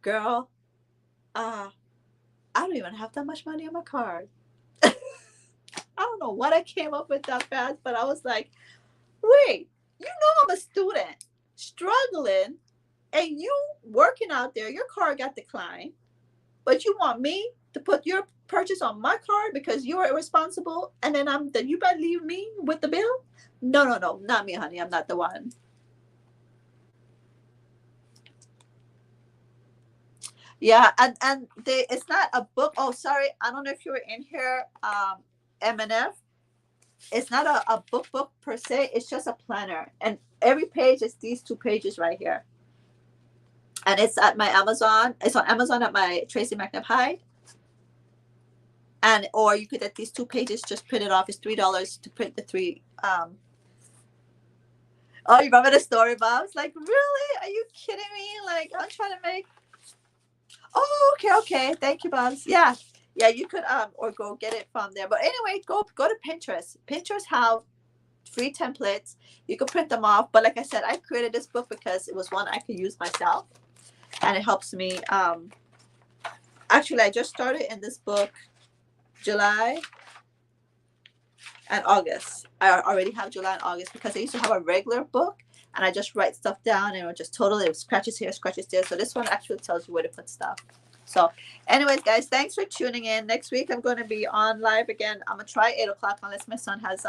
girl, I don't even have that much money on my card." I don't know what I came up with that fast, but I was like, wait, I'm a student struggling, and you working out there, your card got declined, but you want me to put your purchase on my card because you're irresponsible, and then you better leave me with the bill? No, no, no, not me, honey. I'm not the one. Yeah, and it's not a book. Oh, sorry, I don't know if you were in here, MNF. It's not a book per se. It's just a planner, and every page is these two pages right here, and it's at my Amazon. It's on Amazon at my Tracy McNabb. And or you could get these two pages, just print it off. It's $3 to print the three. Oh, you remember the story, Bob? It's like, really? Are you kidding me? Like, I'm trying to make. Oh, okay. Thank you, Bobs. Yeah, yeah. You could or go get it from there. But anyway, go to Pinterest. Pinterest have free templates. You can print them off. But like I said, I created this book because it was one I could use myself, and it helps me. Actually, I just started in this book July and August. I already have July and August because I used to have a regular book, and I just write stuff down, and it scratches here, scratches there. So this one actually tells you where to put stuff. So anyways, guys, thanks for tuning in. Next week I'm going to be on live again. I'm gonna try 8 o'clock unless my son has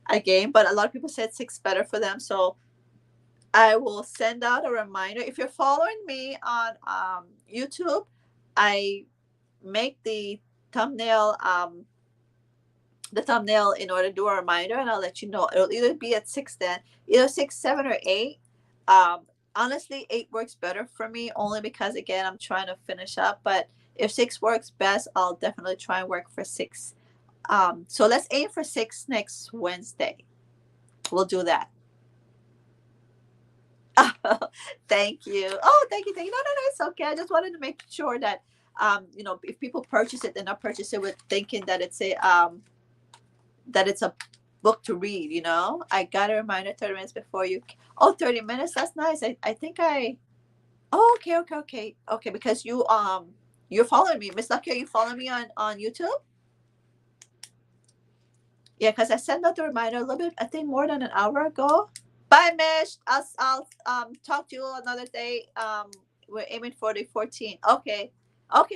a game, but a lot of people said 6 better for them. So I will send out a reminder. If you're following me on YouTube, I make the thumbnail in order to do a reminder, and I'll let you know. It'll either be at 6 then, either 6, 7, or 8. Honestly, 8 works better for me only because, again, I'm trying to finish up. But if 6 works best, I'll definitely try and work for 6. So let's aim for 6 next Wednesday. We'll do that. Thank you. Oh, thank you. No, it's okay. I just wanted to make sure that, if people purchase it, they're not purchase it with thinking that it's a book to read. I got a reminder 30 minutes before you. Oh, 30 minutes. That's nice. I think oh, okay. Because you're following me, Miss Lucky. Are you following me on YouTube? Yeah, because I sent out the reminder a little bit. I think more than an hour ago. Bye, Mish. I'll talk to you another day. We're aiming for the 14. Okay.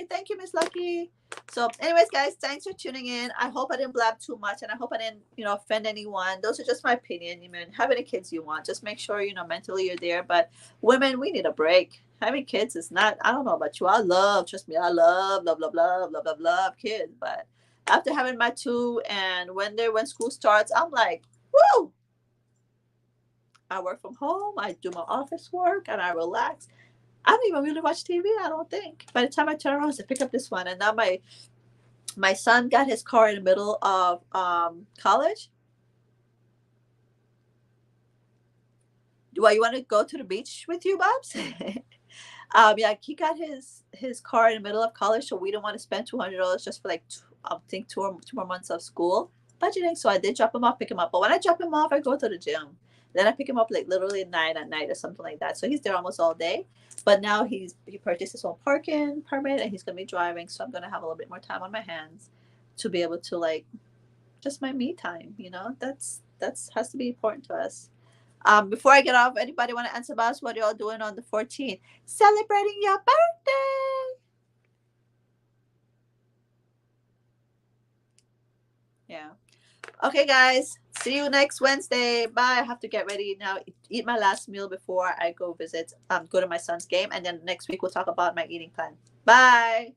Thank you, Miss Lucky. So, anyways, guys, thanks for tuning in. I hope I didn't blab too much, and I hope I didn't, offend anyone. Those are just my opinion. Have any kids you want, just make sure mentally you're there. But women, we need a break. Having kids is not. I don't know about you. Trust me, I love, love, love, love, love, love, love kids. But after having my 2, and when school starts, I'm like, woo. I work from home. I do my office work, and I relax. I don't even really watch TV. I don't think. By the time I turn around, I pick up this one, and now my son got his car in the middle of college. Do you want to go to the beach with you, Bobs? Yeah, he got his car in the middle of college, so we don't want to spend $200 just for like I think two more months of school budgeting. So I did drop him off, pick him up. But when I drop him off, I go to the gym. Then I pick him up like literally at 9 at night or something like that. So he's there almost all day. But now he purchased his own parking permit and he's gonna be driving. So I'm gonna have a little bit more time on my hands to be able to like just my me time. You know, that's has to be important to us. Before I get off, anybody want to answer about what y'all doing on the 14th? Celebrating your birthday. Yeah. Okay, guys. See you next Wednesday. Bye. I have to get ready now. Eat my last meal before I go to my son's game, and then next week we'll talk about my eating plan. Bye.